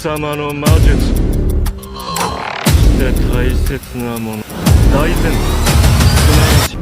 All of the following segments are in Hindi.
様の魔術で大切なもの大前提すなわち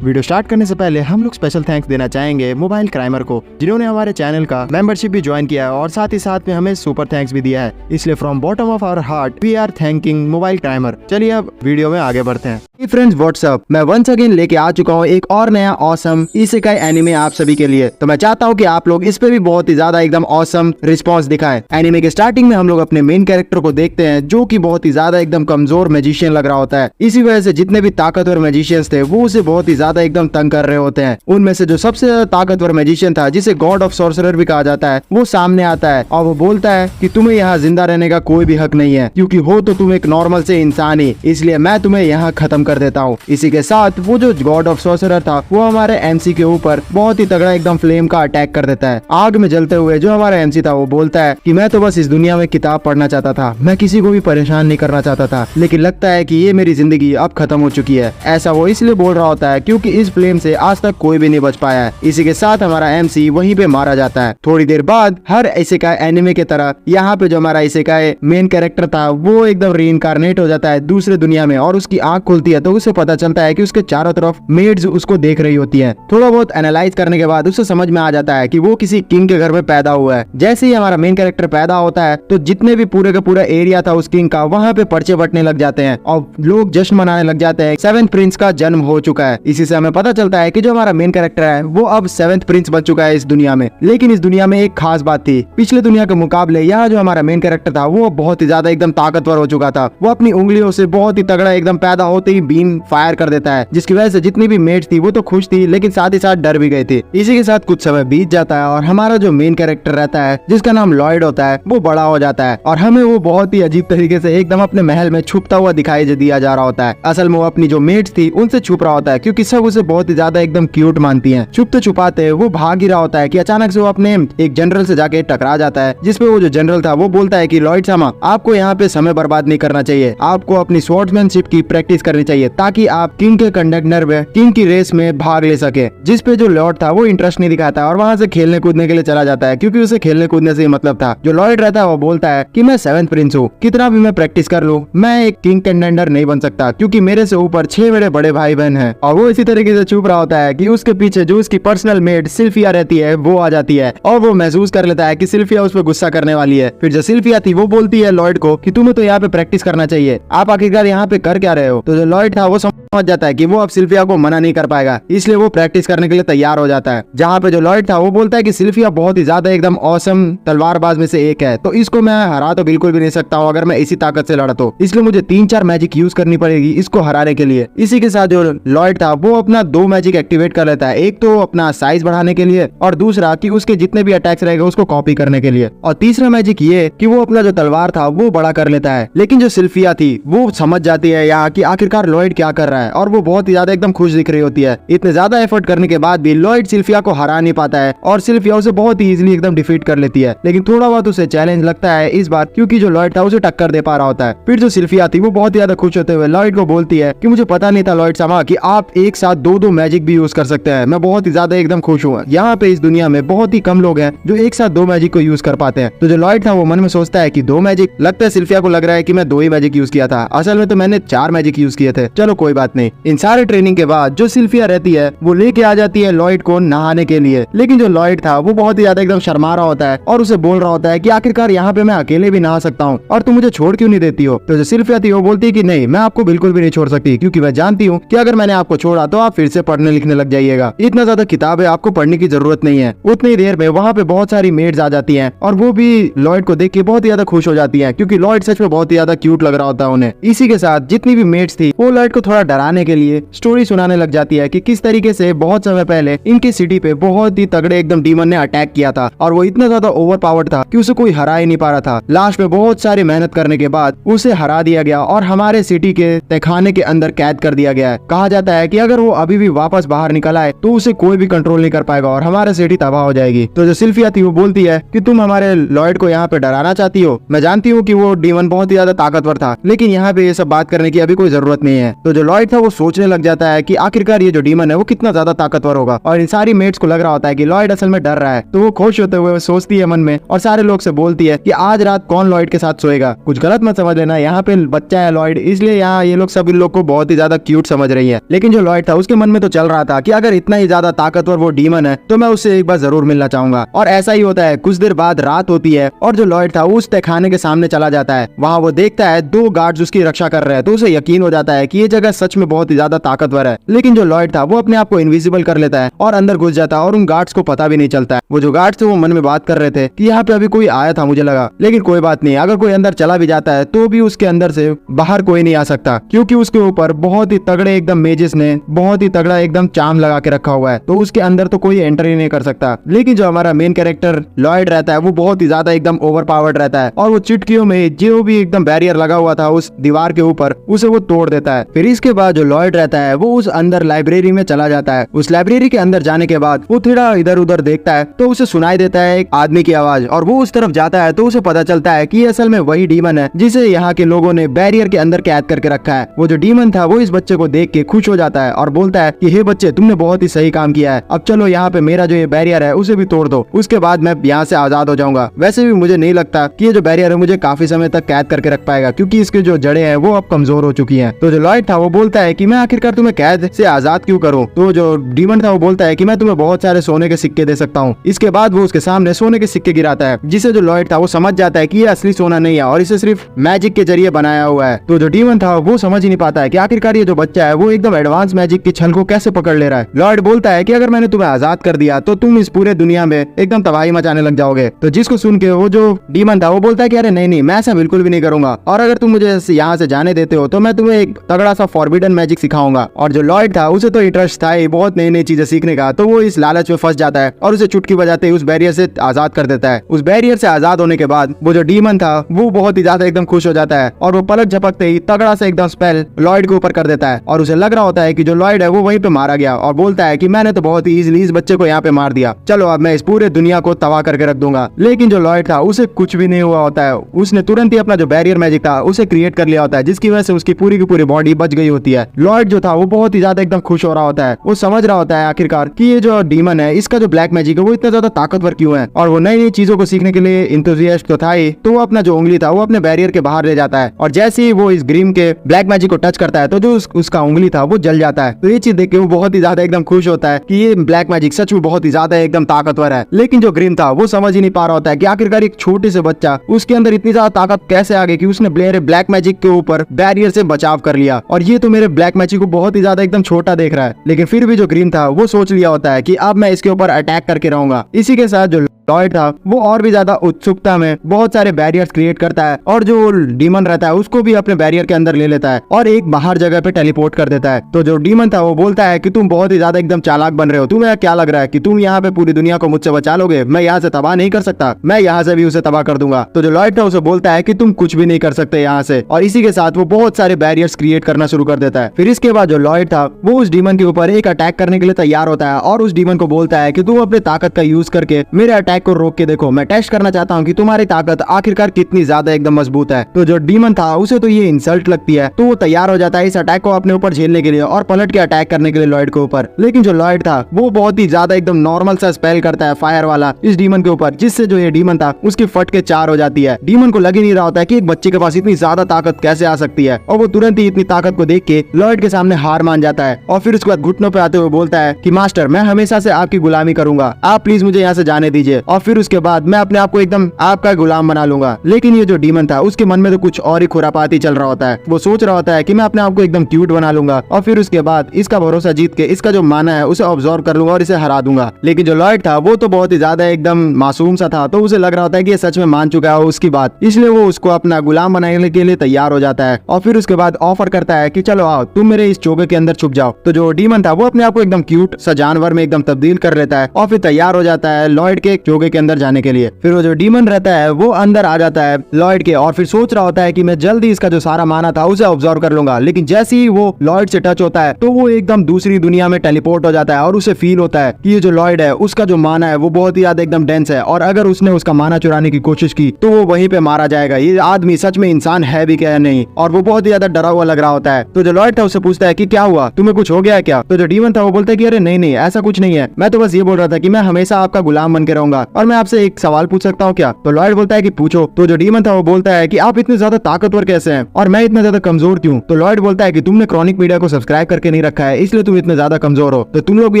वीडियो स्टार्ट करने से पहले हम लोग स्पेशल थैंक्स देना चाहेंगे मोबाइल क्राइमर को, जिन्होंने हमारे चैनल का मेंबरशिप भी ज्वाइन किया है और साथ ही साथ में हमें सुपर थैंक्स भी दिया है। इसलिए from bottom of our heart we are thanking mobile क्राइमर। चलिए अब वीडियो में आगे बढ़ते हैं। फ्रेंड्स व्हाट्सअप, मैं वंस अगेन लेके आ चुका हूँ एक और नया ऑसम इसेकाई एनिमे आप सभी के लिए। तो मैं चाहता हूँ कि आप लोग इस पे भी बहुत ही ज्यादा एकदम ऑसम रिस्पॉन्स दिखाएं। एनिमे के स्टार्टिंग में हम लोग अपने मेन कैरेक्टर को देखते हैं, जो कि बहुत ही ज्यादा एकदम कमजोर मैजिशियन लग रहा होता है। इसी वजह से जितने भी ताकतवर मैजिशियंस थे वो उसे बहुत ही ज्यादा एकदम तंग कर रहे होते हैं। उनमें से जो सबसे ज्यादा ताकतवर मैजिशियन था, जिसे गॉड ऑफ सॉर्सरर भी कहा जाता है, वो सामने आता है और वो बोलता है कि तुम्हें यहाँ जिंदा रहने का कोई भी हक नहीं है, क्योंकि हो तो तुम एक नॉर्मल से इंसान ही, इसलिए मैं तुम्हें यहाँ खत्म कर देता हूँ। इसी के साथ वो जो गॉड ऑफ सॉर्सरर था वो हमारे एमसी के ऊपर बहुत ही तगड़ा एकदम फ्लेम का अटैक कर देता है। आग में जलते हुए जो हमारा एमसी था वो बोलता है कि मैं तो बस इस दुनिया में किताब पढ़ना चाहता था, मैं किसी को भी परेशान नहीं करना चाहता था, लेकिन लगता है कि ये मेरी जिंदगी अब खत्म हो चुकी है। ऐसा वो इसलिए बोल रहा होता है क्योंकि इस फ्लेम से आज तक कोई भी नहीं बच पाया है। इसी के साथ हमारा एमसी वहीं पे मारा जाता है। थोड़ी देर बाद हर इसेकाई एनिमे के तरह यहाँ पे जो हमारा इसेकाई मेन कैरेक्टर था वो एकदम रीइंकार्नेट हो जाता है दूसरे दुनिया में, और उसकी आंख खुलती है तो उसे पता चलता है कि उसके चारों तरफ मेड्स उसको देख रही होती हैं। थोड़ा बहुत एनालाइज करने के बाद उसे समझ में आ जाता है कि वो किसी किंग के घर में पैदा हुआ है। जैसे ही हमारा मेन कैरेक्टर पैदा होता है तो जितने भी पूरे का पूरा एरिया था उस किंग का, वहाँ पे पर्चे बटने लग जाते हैं और लोग जश्न मनाने लग जाते हैं। 7th प्रिंस का जन्म हो चुका है। इसी से हमें पता चलता है कि जो हमारा मेन कैरेक्टर है वो अब 7th प्रिंस बन चुका है इस दुनिया में। लेकिन इस दुनिया में एक खास बात थी, पिछले दुनिया के मुकाबले यहाँ जो हमारा मेन कैरेक्टर था वो बहुत ही ज्यादा एकदम ताकतवर हो चुका था। वो अपनी उंगलियों से बहुत ही तगड़ा एकदम पैदा होते ही बीम फायर कर देता है, जिसकी वजह से जितनी भी मेट थी वो तो खुश थी, लेकिन साथ ही साथ डर भी गए थे। इसी के साथ कुछ समय बीत जाता है और हमारा जो मेन कैरेक्टर रहता है, जिसका नाम लॉयड होता है, वो बड़ा हो जाता है और हमें वो बहुत ही अजीब तरीके से एकदम अपने महल में छुपता हुआ दिखाई दिया जा रहा होता है। असल में वो अपनी जो मेट्स थी उनसे छुप रहा होता है, क्योंकि सब उसे बहुत ही ज्यादा एकदम क्यूट मानती हैं। छुपते छुपाते वो भाग ही रहा होता है कि अचानक से वो अपने एक जनरल से जाके टकरा जाता है, जिसपे वो जो जनरल था वो बोलता है कि लॉयड सामा, आपको यहाँ पे समय बर्बाद नहीं करना चाहिए, आपको अपनी स्वॉर्ड्समैनशिप की प्रैक्टिस करनी चाहिए ताकि आप किंग के कंडक्टर में किंग की रेस में भाग ले सके। जिस पे जो लॉर्ड था वो इंटरेस्ट नहीं दिखाता और वहाँ से खेलने कूदने के लिए चला जाता है, क्योंकि उसे खेलने कूदने से ही मतलब था। जो लॉर्ड रहता है वो बोलता है कि मैं 7th प्रिंस हूँ, कितना भी मैं प्रैक्टिस कर लूँ मैं एक किंग कंटेंडर नहीं बन सकता, क्योंकि मेरे से ऊपर 6 मेरे बड़े भाई बहन हैं। और वो इसी तरीके से छुप रहा होता है कि उसके पीछे जो उसकी पर्सनल मेड सिल्फिया रहती है वो आ जाती है और वो महसूस कर लेता है कि सिल्फिया उस पर गुस्सा करने वाली है। फिर जो सिल्फिया थी वो बोलती है लॉयड को कि तुम्हें तो यहाँ पे प्रैक्टिस करना चाहिए, आप आखिरकार यहाँ पे कर क्या रहे हो। तो जो लॉयड था वो समझ जाता है कि वो अब सिल्फिया को मना नहीं कर पाएगा, इसलिए वो प्रैक्टिस करने के लिए तैयार हो जाता है। जहाँ पे जो लॉयड था वो बोलता है कि सिल्फिया बहुत ही ज्यादा एकदम ऑसम तलवारबाज में से एक है, तो इसको मैं हरा तो बिल्कुल भी नहीं सकता हूँ अगर मैं इसी ताकत से लड़ा तो, इसलिए मुझे 3-4 मैजिक यूज करनी पड़ेगी इसको हराने के लिए। इसी के साथ जो लॉयड था वो अपना 2 मैजिक एक्टिवेट कर लेता है, एक तो अपना साइज बढ़ाने के लिए और दूसरा कि उसके जितने भी अटैक्स रहेगा उसको कॉपी करने के लिए, और तीसरा मैजिक ये कि वो अपना जो तलवार था वो बड़ा कर लेता है। लेकिन जो सिल्फिया थी वो समझ जाती है यहाँ कि आखिरकार लॉयड क्या कर रहा है और वो बहुत ही ज्यादा एकदम खुश दिख रही होती है। इतने ज्यादा एफर्ट करने के बाद भी लॉयड सिल्फिया को हरा नहीं पाता है और सिल्फिया उसे बहुत ही इजीली एकदम डिफीट कर लेती है। लेकिन थोड़ा बहुत उसे चैलेंज लगता है इस बार, क्योंकि जो लॉयड था उसे टक्कर दे पा रहा होता है। फिर जो सिल्फिया थी वो बहुत ही ज्यादा खुश होते हुए लॉयड को बोलती है कि मुझे पता नहीं था लॉयड सामा कि आप एक साथ 2-2 मैजिक भी यूज कर सकते हैं, मैं बहुत ही ज्यादा एकदम खुश हूँ। यहाँ पे इस दुनिया में बहुत ही कम लोग हैं जो एक साथ 2 मैजिक को यूज कर पाते हैं। तो जो लॉयड था वो मन में सोचता है कि 2 मैजिक, लगता है सिल्फिया को लग रहा है कि मैं 2 ही मैजिक यूज किया था, असल में तो मैंने 4 मैजिक यूज किए थे, चलो कोई बात नहीं। इन सारे ट्रेनिंग के बाद जो सिल्फिया रहती है वो लेके आ जाती है लॉयड को नहाने के लिए। लेकिन जो लॉयड था वो बहुत ही ज्यादा एकदम शर्मा रहा होता है और उसे बोल रहा होता है कि आखिरकार यहाँ पे मैं अकेले भी नहा सकता हूँ और तुम मुझे छोड़ क्यों नहीं देती हो। तो जो सिल्फिया थी वो बोलती है कि नहीं, मैं आपको बिल्कुल भी नहीं छोड़ सकती, क्योंकि मैं जानती हूँ कि अगर मैंने आपको छोड़ा तो आप फिर से पढ़ने लिखने लग जाइएगा, इतना ज्यादा किताब है आपको पढ़ने की जरूरत नहीं है। उतनी देर में वहाँ पे बहुत सारी मेड्स आ जाती हैं और वो भी लॉयड को देख के बहुत ही ज्यादा खुश हो जाती हैं, क्योंकि लॉयड सच में बहुत ही ज्यादा क्यूट लग रहा होता है उन्हें। इसी के साथ जितनी भी मेड्स थी वो लॉयड को थोड़ा डराने के लिए स्टोरी सुनाने लग जाती है कि किस तरीके से बहुत समय पहले इनकी सिटी पे बहुत ही तगड़े एकदम डीमन ने अटैक किया था और वो इतना ज्यादा ओवर पावर्ड था कि उसे कोई हरा ही नहीं पा रहा था। लास्ट में बहुत सारी मेहनत करने के बाद उसे हरा दिया गया और हमारे सिटी के तहखाने के अंदर कैद कर दिया गया है। कहा जाता है कि अगर वो अभी भी वापस बाहर निकल आए तो उसे कोई भी कंट्रोल नहीं कर पाएगा और हमारे सिटी तबाह हो जाएगी। तो जो सिल्फिया थी वो बोलती है कि तुम हमारे लॉयड को यहाँ पे डराना चाहती हो, मैं जानती हूँ कि वो डीमन बहुत ही ज्यादा ताकतवर था, लेकिन यहाँ पे ये सब बात करने की अभी कोई जरूरत नहीं है। तो जो लॉयड लॉयड था वो सोचने लग जाता है कि आखिरकार ये जो डीमन है वो कितना ज्यादा ताकतवर होगा, और इन सारी मेट्स को लग रहा होता है कि लॉयड असल में डर रहा है। तो वो खुश होते हुए सोचती है मन में और सारे लोग से बोलती है कि आज रात कौन लॉयड के साथ सोएगा। कुछ गलत मत समझ लेना, यहाँ पे बच्चा है लॉयड, इसलिए यहाँ ये लोग सब इन लोग को बहुत ही ज्यादा क्यूट समझ रही है। लेकिन जो लॉयड था उसके मन में तो चल रहा था कि अगर इतना ही ज्यादा ताकतवर वो डीमन है तो मैं उससे एक बार जरूर मिलना चाहूंगा। और ऐसा ही होता है। कुछ देर बाद रात होती है और जो लॉयड था उस तहखाने के सामने चला जाता है। वहाँ वो देखता है 2 गार्ड्स उसकी रक्षा कर रहे हैं, तो उसे यकीन हो जाता है कि ये जगह सच में बहुत ही ज्यादा ताकतवर है। लेकिन जो लॉयड था वो अपने आप को इनविजिबल कर लेता है और अंदर घुस जाता है और उन गार्ड्स को पता भी नहीं चलता है। वो जो गार्ड्स थे वो मन में बात कर रहे थे कि यहाँ पे अभी कोई आया था मुझे लगा, लेकिन कोई बात नहीं, अगर कोई अंदर चला भी जाता है तो भी उसके अंदर से बाहर कोई नहीं आ सकता, क्योंकि उसके ऊपर बहुत ही तगड़े एकदम मेजेस ने बहुत ही तगड़ा एकदम चार्म लगा के रखा हुआ है, तो उसके अंदर तो कोई एंटर ही नहीं कर सकता। लेकिन जो हमारा मेन कैरेक्टर लॉयड रहता है वो बहुत ही ज्यादा एकदम ओवरपावर्ड रहता है और वो चुटकियों में जो भी एकदम बैरियर लगा हुआ था उस दीवार के ऊपर उसे वो तोड़ देता है। फिर इसके बाद जो लॉयड रहता है वो उस अंदर लाइब्रेरी में चला जाता है। उस लाइब्रेरी के अंदर जाने के बाद वो थोड़ा इधर उधर देखता है तो उसे सुनाई देता है एक आदमी की आवाज, और वो उस तरफ जाता है तो उसे पता चलता है कि असल में वही डीमन है जिसे यहाँ के लोगों ने बैरियर के अंदर कैद करके रखा है। वो जो डीमन था वो इस बच्चे को देख के खुश हो जाता है और बोलता है कि हे बच्चे, तुमने बहुत ही सही काम किया है, अब चलो यहाँ पे मेरा जो ये बैरियर है उसे भी तोड़ दो, उसके बाद मैं यहाँ से आजाद हो जाऊंगा। वैसे भी मुझे नहीं लगता कि ये जो बैरियर है मुझे काफी समय तक कैद करके रख पाएगा, क्योंकि इसके जो जड़ें हैं वो अब कमजोर हो चुकी हैं। तो जो लॉयड था वो बोलता है कि मैं आखिरकार तुम्हें कैद से आजाद क्यों करूं। तो जो डीमन था वो बोलता है कि मैं तुम्हें बहुत सारे सोने के सिक्के दे सकता हूँ। इसके बाद वो उसके सामने सोने के सिक्के गिराता है, जिसे जो लॉयड था वो समझ जाता है कि ये असली सोना नहीं है और इसे सिर्फ मैजिक के जरिए बनाया हुआ है। तो जो डीमन था वो समझ ही नहीं पाता है कि आखिरकार ये जो बच्चा है वो एकदम एडवांस मैजिक की छल को कैसे पकड़ ले रहा है। लॉयड बोलता है कि अगर मैंने तुम्हें आजाद कर दिया तो तुम इस पूरे दुनिया में एकदम तबाही मचाने लग जाओगे। तो जिसको सुन के वो जो डीमन था वो बोलता है कि अरे नहीं, मैं ऐसा बिल्कुल भी नहीं करूंगा, और अगर तुम मुझे यहाँ से जाने देते हो तो मैं तुम्हें एक तगड़ा सा फॉरबिडन मैजिक सिखाऊंगा। और जो लॉयड था उसे तो इंटरेस्ट था ही बहुत नई नई चीजें सीखने का, तो वो इस लालच में फंस जाता है और उसे चुटकी बजाते ही उस बैरियर से आजाद कर देता है। उस बैरियर से आजाद होने के बाद वो जो डीमन था वो बहुत ही ज्यादा एकदम खुश हो जाता है और वो पलक झपकते ही तगड़ा सा एकदम स्पेल लॉयड के ऊपर कर देता है, और उसे लग रहा होता है कि जो लॉयड है वो वहीं पे मारा गया, और बोलता है कि मैंने तो बहुत ही इजीली इस बच्चे को यहाँ पे मार दिया, चलो अब मैं इस पूरे दुनिया को तबाह करके रख दूंगा। लेकिन जो लॉयड था उसे कुछ भी नहीं हुआ होता है, उसने तुरंत ही अपना जो बैरियर मैजिक था उसे क्रिएट कर लिया होता है, जिसकी वजह से उसकी पूरी की पूरी बॉडी बच गई होती है। लॉयड जो था वो बहुत ही ज्यादा एकदम खुश हो रहा होता है, वो समझ रहा होता है आखिरकार कि ये जो डीमन है इसका जो ब्लैक मैजिक है वो इतना ज्यादा ताकतवर क्यों है, और वो नई नई चीजों को सीखने के लिए इंथुजियास्ट तो था ही, तो वो अपना जो उंगली था वो अपने बैरियर के बाहर ले जाता है, और जैसे ही वो इस ग्रीम के ब्लैक मैजिक को टच करता है तो जो उसका उंगली था वो जल जाता है। तो ये चीज देख के वो बहुत ही ज्यादा एकदम खुश होता है कि ये ब्लैक मैजिक सच में बहुत ही ज्यादा एकदम ताकतवर है। लेकिन जो ग्रीम था वो समझ ही नहीं पा रहा होता है कि आखिरकार एक छोटे से बच्चा उसके अंदर इतनी ज्यादा ताकत कैसे आ गई कि उसने ब्लैक मैजिक के ऊपर बैरियर से बचाव कर लिया, और ये तो मेरे ब्लैक मैजिक को बहुत ही ज्यादा एकदम छोटा देख रहा है। लेकिन फिर भी जो ग्रीम था वो सोच लिया होता है कि अब मैं इसके ऊपर अटैक करके रहूंगा। इसी के साथ जो लॉयड था वो और भी ज्यादा उत्सुकता में बहुत सारे बैरियर्स क्रिएट करता है, और जो डीमन रहता है उसको भी अपने बैरियर के अंदर ले लेता है और एक बाहर जगह पे टेलीपोर्ट कर देता है। तो जो डीमन था वो बोलता है कि तुम बहुत ही ज्यादा एकदम चालाक बन रहे हो, तुम्हें क्या लग रहा है कि तुम यहाँ पे पूरी दुनिया को मुझसे बचा लोगे, मैं यहाँ से तबाह नहीं कर सकता, मैं यहाँ से भी उसे तबाह कर दूंगा। तो जो लॉयड था उसे बोलता है कि तुम कुछ भी नहीं कर सकते यहाँ से, और इसी के साथ वो बहुत सारे बैरियर्स क्रिएट करना शुरू कर देता है। फिर इसके बाद जो लॉयड था वो उस डीमन के ऊपर एक अटैक करने के लिए तैयार होता है, और उस डीमन को बोलता है कि तुम अपने ताकत का यूज करके मेरे अटैक को रोक के देखो, मैं टेस्ट करना चाहता हूँ कि तुम्हारी ताकत आखिरकार कितनी ज्यादा एकदम मजबूत है। तो जो डीमन था उसे तो ये इंसल्ट लगती है, तो वो तैयार हो जाता है इस अटैक को अपने ऊपर झेलने के लिए और पलट के अटैक करने के लिए लॉयड के ऊपर। लेकिन जो लॉयड था वो बहुत ही ज्यादा एकदम नॉर्मल सा स्पेल करता है फायर वाला इस डीमन के ऊपर, जिससे जो ये डीमन था उसकी फट के 4 हो जाती है। डीमन को लग ही नहीं रहा होता है कि एक बच्चे के पास इतनी ज्यादा ताकत कैसे आ सकती है, और वो तुरंत ही इतनी ताकत को देख के लॉयड के सामने हार मान जाता है, और फिर उसके बाद घुटनों पे आते हुए बोलता है कि मास्टर, मैं हमेशा से आपकी गुलामी करूंगा, आप प्लीज मुझे यहाँ से जाने दीजिए, और फिर उसके बाद मैं अपने आप को एकदम आपका गुलाम बना लूंगा। लेकिन ये जो डीमन था उसके मन में तो कुछ और ही खुरापाती चल रहा होता है। वो सोच रहा होता है कि मैं अपने आप को एकदम क्यूट बना लूंगा, और फिर उसके बाद इसका भरोसा जीत के इसका जो माना है उसे ऑब्जर्व कर लूंगा और इसे हरा दूंगा। लेकिन जो लॉयड था वो तो बहुत ही ज्यादा एकदम मासूम सा था, तो उसे लग रहा होता है कि ये सच में मान चुका है उसकी बात, इसलिए वो उसको अपना गुलाम बनाने के लिए तैयार हो जाता है, और फिर उसके बाद ऑफर करता है कि चलो आओ तुम मेरे इस चोगे के अंदर छुप जाओ। तो जो डीमन था वो अपने आप को एकदम क्यूट सा जानवर में एकदम तब्दील कर लेता है, और फिर तैयार हो जाता है लॉयड के चौके के अंदर जाने के लिए। फिर वो जो डीमन रहता है वो अंदर आ जाता है लॉयड के और फिर सोच रहा होता है कि मैं जल्दी इसका जो सारा माना था उसे ऑब्जर्व कर लूंगा, लेकिन जैसे ही वो लॉयड से टच होता है तो वो एकदम दूसरी दुनिया में टेलीपोर्ट हो जाता है और उसे फील होता है कि ये जो लॉयड है उसका जो माना है वो बहुत ही ज्यादा एकदम डेंस है और अगर उसने उसका माना चुराने की कोशिश की तो वो वहीं पे मारा जाएगा। ये आदमी सच में इंसान है भी क्या नहीं, और वो बहुत ही ज्यादा डरा हुआ लग रहा होता है। तो जो लॉयड था उससे पूछता है कि क्या हुआ, तुम्हें कुछ हो गया है क्या? तो जो डीमन था वो बोलता है कि अरे नहीं नहीं ऐसा कुछ नहीं है, मैं तो बस ये बोल रहा था कि मैं हमेशा आपका गुलाम बन के रहूंगा और मैं आपसे एक सवाल पूछ सकता हूँ क्या? तो लॉयड बोलता है कि पूछो। तो जो डीमन था वो बोलता है कि आप इतने ज्यादा ताकतवर कैसे हैं और मैं इतना ज्यादा कमजोर क्यों? तो लॉयड बोलता है कि तुमने क्रॉनिक मीडिया को सब्सक्राइब करके नहीं रखा है इसलिए तुम इतने ज्यादा कमजोर हो। तो तुम लोग भी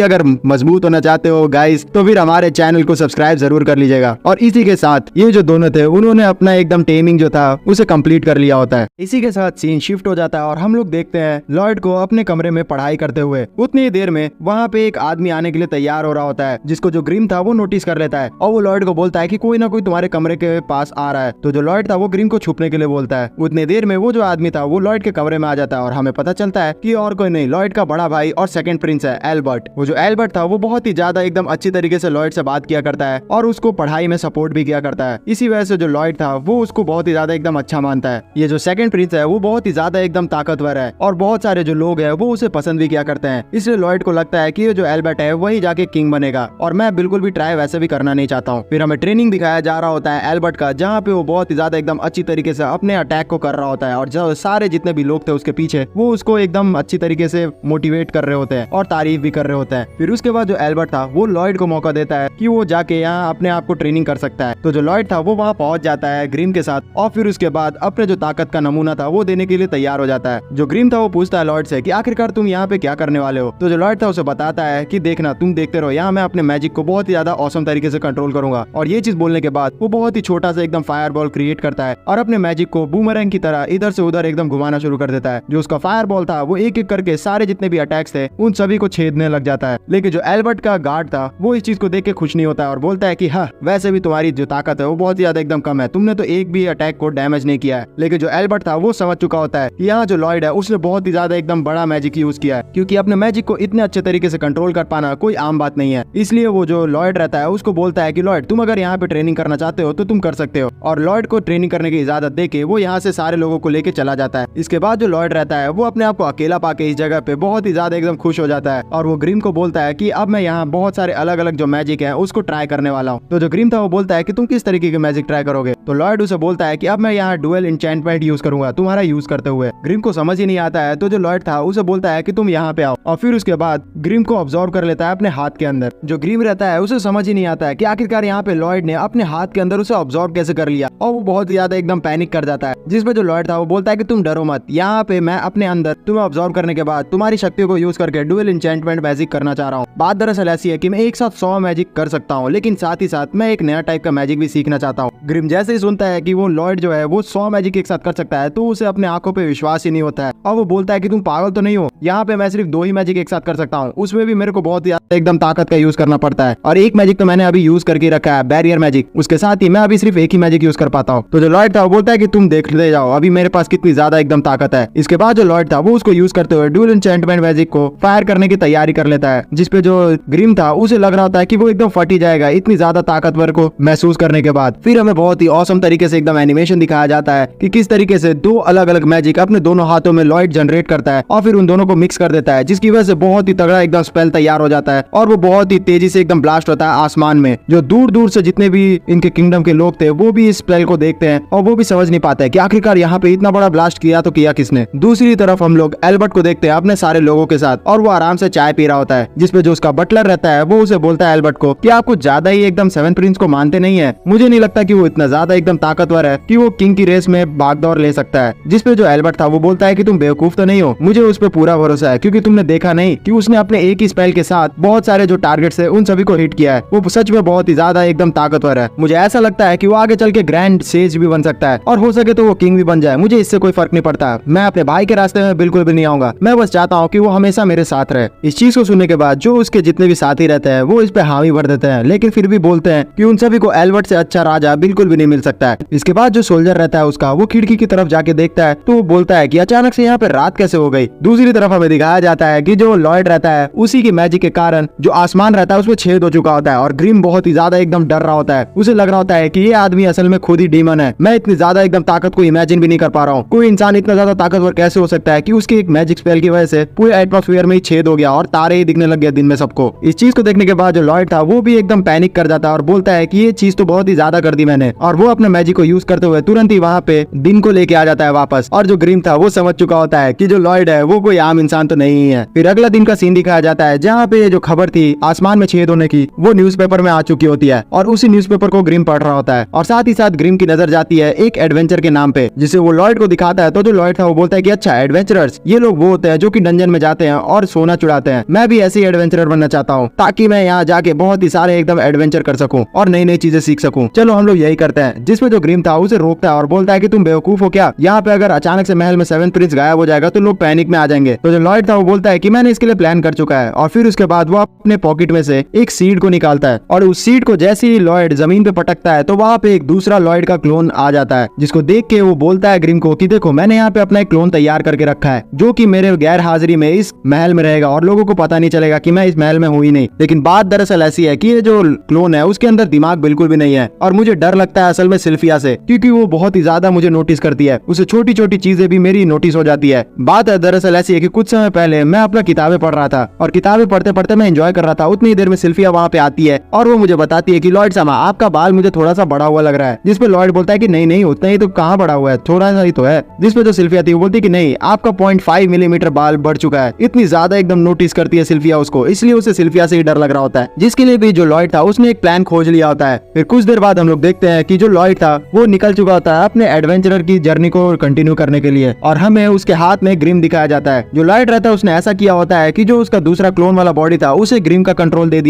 अगर मजबूत होना चाहते हो गाइस तो फिर हमारे चैनल को सब्सक्राइब जरूर कर लीजिएगा। और इसी के साथ ये जो दोनों थे उन्होंने अपना एकदम टेमिंग जो था उसे कंप्लीट कर लिया होता है। इसी के साथ सीन शिफ्ट हो जाता है और हम लोग देखते हैं लॉयड को अपने कमरे में पढ़ाई करते हुए। उतनी देर में वहाँ पे एक आदमी आने के लिए तैयार हो रहा होता है जिसको जो ग्रिम था वो नोटिस कर लेता है और वो लॉयड को बोलता है कि कोई ना कोई तुम्हारे कमरे के पास आ रहा है। तो जो लॉयड था वो ग्रिम को छुपने के लिए बोलता है। उतनी देर में वो जो आदमी था वो लॉयड के कमरे में आ जाता है और हमें पता चलता है कि और कोई नहीं लॉयड का बड़ा भाई और सेकंड प्रिंस है एल्बर्ट। वो जो एल्बर्ट था वो बहुत ही ज्यादा एकदम अच्छी तरीके से लॉयड से बात किया करता है और उसको पढ़ाई में सपोर्ट भी किया करता है। इसी वजह से जो लॉयड था वो उसको बहुत ही ज्यादा एकदम अच्छा मानता है। ये जो सेकंड प्रिंस है वो बहुत ही ज्यादा एकदम ताकतवर है और बहुत सारे जो लोग हैं वो उसे पसंद भी किया करते हैं। इसलिए लॉयड को लगता है कि ये जो एल्बर्ट है वही जाके किंग बनेगा और मैं बिल्कुल भी ट्राई वैसे भी करना नहीं चाहता हूँ। फिर हमें ट्रेनिंग दिखाया जा रहा होता है एल्बर्ट का, जहाँ पे वो बहुत ही ज्यादा एकदम अच्छी तरीके से अपने अटैक को कर रहा होता है और जो सारे जितने भी लोग थे उसके पीछे वो उसको एकदम अच्छी तरीके से मोटिवेट कर रहे होते हैं और तारीफ भी कर रहे होते हैं। फिर उसके बाद जो एल्बर्ट था वो लॉयड को मौका देता है कि वो जाके यहाँ अपने आप को ट्रेनिंग कर सकता है। तो जो लॉयड था वो वहाँ पहुंच जाता है ग्रिम के साथ और फिर उसके बाद अपने जो ताकत का नमूना था वो देने के लिए तैयार हो जाता है। जो ग्रिम था वो पूछता है लॉयड से कि आखिरकार तुम यहाँ पे क्या करने वाले हो? तो जो लॉयड था उसे बताता है कि देखना तुम देखते रहो, यहाँ मैं अपने मैजिक को बहुत ही ज्यादा औसम तरीके से कंट्रोल करूंगा। और ये चीज बोलने के बाद वो बहुत ही छोटा सा एकदम फायर बॉल क्रिएट करता है और अपने मैजिक को बूमरैंग की तरह इधर से उधर एकदम घुमाना शुरू कर देता है। जो उसका फायर बॉल था वो एक एक करके सारे जितने भी अटैक्स थे उन सभी को छेदने लग जाता है। लेकिन जो एल्बर्ट का गार्ड था वो इस चीज को देख के खुश नहीं होता है और बोलता है कि हाँ वैसे भी तुम्हारी जो ताकत है वो बहुत ही ज्यादा एकदम कम है, तुमने तो एक भी अटैक को डैमेज नहीं किया है। लेकिन जो एल्बर्ट था वो समझ चुका होता है कि यहाँ जो लॉयड है उसने बहुत ही ज्यादा एकदम बड़ा मैजिक यूज किया है, क्योंकि अपने मैजिक को इतने अच्छे तरीके से कंट्रोल कर पाना कोई आम बात नहीं है। इसलिए वो जो लॉयड रहता है उसको बोलता है कि लॉयड तुम अगर यहाँ पे ट्रेनिंग करना चाहते हो तो तुम कर सकते हो। और लॉयड को ट्रेनिंग करने की इजाजत देके वो यहाँ से सारे लोगों को लेके चला जाता है। इसके बाद जो लॉयड रहता है वो अपने आप को अकेला पाके इस जगह पे बहुत ही ज्यादा एकदम खुश हो जाता है और वो ग्रिम को बोलता है कि अब मैं यहाँ बहुत सारे अलग अलग जो मैजिक है उसको ट्राई करने वाला हूँ। तो जो ग्रिम था वो बोलता है कि तुम किस तरीके के मैजिक ट्राई करोगे? तो लॉयड उसे बोलता है कि अब मैं यहाँ डुअल एन्चेंटमेंट यूज करूंगा तुम्हारा यूज करते हुए। ग्रिम को समझ ही नहीं आता है तो जो लॉयड था उसे बोलता है कि तुम यहाँ पे आओ और फिर उसके बाद ग्रिम को ऑब्जर्व कर लेता है अपने हाथ के अंदर। जो ग्रिम रहता है उसे समझ ही नहीं आता है कि आखिरकार यहाँ पे लॉयड ने अपने हाथ के अंदर उसे ऑब्जर्व कैसे कर लिया और वो बहुत ज्यादा एकदम पैनिक कर जाता है। जिसमें जो लॉयड था वो बोलता है कि तुम डरो मत, यहाँ पे मैं अपने अंदर तुम्हें ऑब्जर्व करने के बाद तुम्हारी शक्तियों को यूज करके डुअल एन्चेंटमेंट मैजिक करना चाह रहा हूँ। बात दरअसल ऐसी है कि मैं एक साथ 100 मैजिक कर सकता हूँ, लेकिन साथ ही साथ मैं एक नया टाइप का मैजिक भी सीखना चाहता हूँ। ग्रिम जैसे ही सुनता है कि वो लॉयड जो है वो 100 मैजिक एक साथ कर सकता है तो उसे अपने आंखों पे विश्वास ही नहीं होता है और वो बोलता है कि तुम पागल तो नहीं हो, यहाँ पे मैं सिर्फ 2 ही मैजिक एक साथ कर सकता हूँ, उसमें भी मेरे को बहुत ही एकदम ताकत का यूज करना पड़ता है और एक मैजिक तो मैंने अभी यूज करके रखा है बैरियर मैजिक, उसके साथ ही मैं अभी सिर्फ एक ही मैजिक यूज कर पाता हूँ। तो जो लॉयड था वो बोलता है कि तुम देख ले जाओ अभी मेरे पास कितनी ज्यादा एकदम ताकत है। इसके बाद जो लॉयड था वो उसको यूज करते हुए डुअल एन्चेंटमेंट मैजिक को फायर करने की तैयारी कर लेता है, जिसपे जो ग्रिम था उसे लग रहा होता है कि वो एकदम फट ही जाएगा इतनी ज्यादा ताकतवर को महसूस करने के बाद। फिर हमें बहुत ही औसम तरीके से एकदम एनिमेशन दिखाया जाता है कि किस तरीके से 2 अलग अलग मैजिक अपने दोनों हाथों में लॉयड जनरेट करता है और फिर उन दोनों को मिक्स कर देता है, जिसकी वजह से बहुत ही तगड़ा एकदम स्पेल तैयार हो जाता है और वो बहुत ही तेजी से एकदम ब्लास्ट होता है आसमान में। जो दूर दूर से जितने भी इनके किंगडम के लोग थे वो भी इस स्पेल को देखते हैं और वो भी समझ नहीं पाते कि आखिरकार यहाँ पे इतना बड़ा ब्लास्ट किया तो किया किसने। दूसरी तरफ हम लोग एल्बर्ट को देखते हैं अपने सारे लोगों के साथ और वो आराम से चाय पी रहा होता है, जिसपे जो उसका बटलर रहता है वो उसे बोलता है एल्बर्ट को कि आप कुछ ज्यादा ही एकदम 7 प्रिंस को मानते नहीं है, मुझे नहीं लगता कि वो इतना ज्यादा एकदम ताकतवर है कि वो किंग की रेस में भागदौड़ ले सकता है। जिसपे जो एल्बर्ट था वो बोलता है कि तुम बेवकूफ तो नहीं हो, मुझे उस पर पूरा भरोसा है क्योंकि तुमने देखा नहीं कि उसने अपने एक ही स्पेल के साथ बहुत सारे जो टारगेट्स है उन सभी को हिट किया है, वो सच में बहुत ही ज्यादा एकदम ताकतवर है। मुझे ऐसा लगता है कि वो आगे चल के ग्रैंड सेज भी बन सकता है और हो सके तो वो किंग भी बन जाए, मुझे इससे कोई फर्क नहीं पड़ता, मैं अपने भाई के रास्ते में बिल्कुल भी नहीं आऊंगा, मैं बस चाहता हूँ कि वो हमेशा मेरे साथ रहे। इस चीज को सुनने के बाद जो उसके जितने भी साथी रहते हैं वो इस पे हामी भर देते हैं, लेकिन फिर भी बोलते हैं कि उन सभी को एल्बर्ट से अच्छा राजा बिल्कुल भी नहीं मिल सकता है। इसके बाद जो सोल्जर रहता है उसका वो खिड़की की तरफ जाके देखता है तो वो बोलता है कि अचानक से यहाँ पे रात कैसे हो गई। दूसरी तरफ हमें दिखाया जाता है कि जो लॉयड रहता है उसी की मैजिक के कारण जो आसमान रहता है उसमें छेद हो चुका होता है और ग्रिम बहुत बहुत ही ज्यादा एकदम डर रहा होता है। उसे लग रहा होता है कि ये आदमी असल में खुद ही डीमन है। मैं इतनी ज्यादा एकदम ताकत को इमेजिन भी नहीं कर पा रहा हूँ। कोई इंसान इतना ज्यादा ताकतवर कैसे हो सकता है कि उसके एक मैजिक स्पेल की वजह से पूरे एटमॉस्फेयर में ही छेद हो गया और तारे ही दिखने लग गए दिन में सबको। इस चीज को देखने के बाद जो लॉयड था वो भी एकदम पैनिक कर जाता है और बोलता है कि ये चीज तो बहुत ही ज्यादा कर दी मैंने, और वो अपने मैजिक को यूज करते हुए तुरंत ही वहाँ पे दिन को लेके आ जाता है वापस। और जो ग्रिम था वो समझ चुका होता है कि जो लॉयड है वो कोई आम इंसान तो नहीं है। फिर अगला दिन का सीन दिखाया जाता है जहाँ पे जो खबर थी आसमान में छेद होने की वो न्यूज़पेपर में आ चुकी होती है और उसी न्यूज़पेपर को ग्रिम पढ़ रहा होता है। और साथ ही साथ ग्रिम की नजर जाती है एक एडवेंचर के नाम पे जिसे वो लॉयड को दिखाता है। तो जो लॉयड था वो बोलता है कि अच्छा, एडवेंचरर्स ये लोग वो होते हैं जो कि डंजन में जाते हैं और सोना चुराते हैं। मैं भी ऐसे ही एडवेंचरर बनना चाहता हूँ ताकि मैं यहाँ जाके बहुत ही सारे एकदम एडवेंचर कर सकूं और नई नई चीजें सीख सकूं। चलो हम लोग यही करते हैं। जिसमें जो ग्रिम था उसे रोकता है और बोलता है कि तुम बेवकूफ हो क्या, यहाँ पे अगर अचानक से महल में सेवेंथ प्रिंस गायब हो जाएगा तो लोग पैनिक में आ जाएंगे। तो जो लॉयड था वो बोलता है कि मैंने इसके लिए प्लान कर चुका है। और फिर उसके बाद वो अपने पॉकेट में से एक सीड को निकालता है और उस सीड को जैसे ही लॉयड जमीन पे पटकता है तो वहाँ पे एक दूसरा लॉयड का क्लोन आ जाता है, जिसको देख के वो बोलता है ग्रिम को कि देखो मैंने यहाँ पे अपना एक क्लोन तैयार करके रखा है जो कि मेरे गैर हाजिरी में इस महल में रहेगा और लोगों को पता नहीं चलेगा कि मैं इस महल में हूँ ही नहीं। लेकिन बात दरअसल ऐसी है कि ये जो क्लोन है उसके अंदर दिमाग बिल्कुल भी नहीं है और मुझे डर लगता है असल में सिल्फिया से, क्योंकि वो बहुत ही ज्यादा मुझे नोटिस करती है। उसे छोटी छोटी चीजें भी मेरी नोटिस हो जाती है। बात है दरअसल ऐसी है कि कुछ समय पहले मैं अपना किताबें पढ़ रहा था और किताबें पढ़ते पढ़ते मैं एंजॉय कर रहा था। उतनी देर में सिल्फिया वहाँ पे आती है और वो मुझे बताती है कि लॉयड सामा आपका बाल मुझे थोड़ा सा बड़ा हुआ लग रहा है। जिसपे लॉयड बोलता है कि नहीं नहीं उतना ही तो कहाँ बड़ा हुआ है, थोड़ा सा ही तो है। जिसपे जो सिल्फिया थी वो बोलती है कि नहीं आपका 0.5 मिलीमीटर बाल बढ़ चुका है। इतनी ज्यादा एकदम नोटिस करती है सिल्फिया उसको, इसलिए उसे सिल्फिया से ही डर लग रहा होता है। जिसके लिए भी जो लॉयड था उसने एक प्लान खोज लिया होता है। फिर कुछ देर बाद हम लोग देखते हैं कि जो लॉयड था वो निकल चुका होता है अपने एडवेंचरर की जर्नी को कंटिन्यू करने के लिए और हमें उसके हाथ में ग्रिम दिखाया जाता है। जो लॉयड रहता है उसने ऐसा किया होता है कि जो उसका दूसरा क्लोन वाला बॉडी था उसे ग्रिम का कंट्रोल दे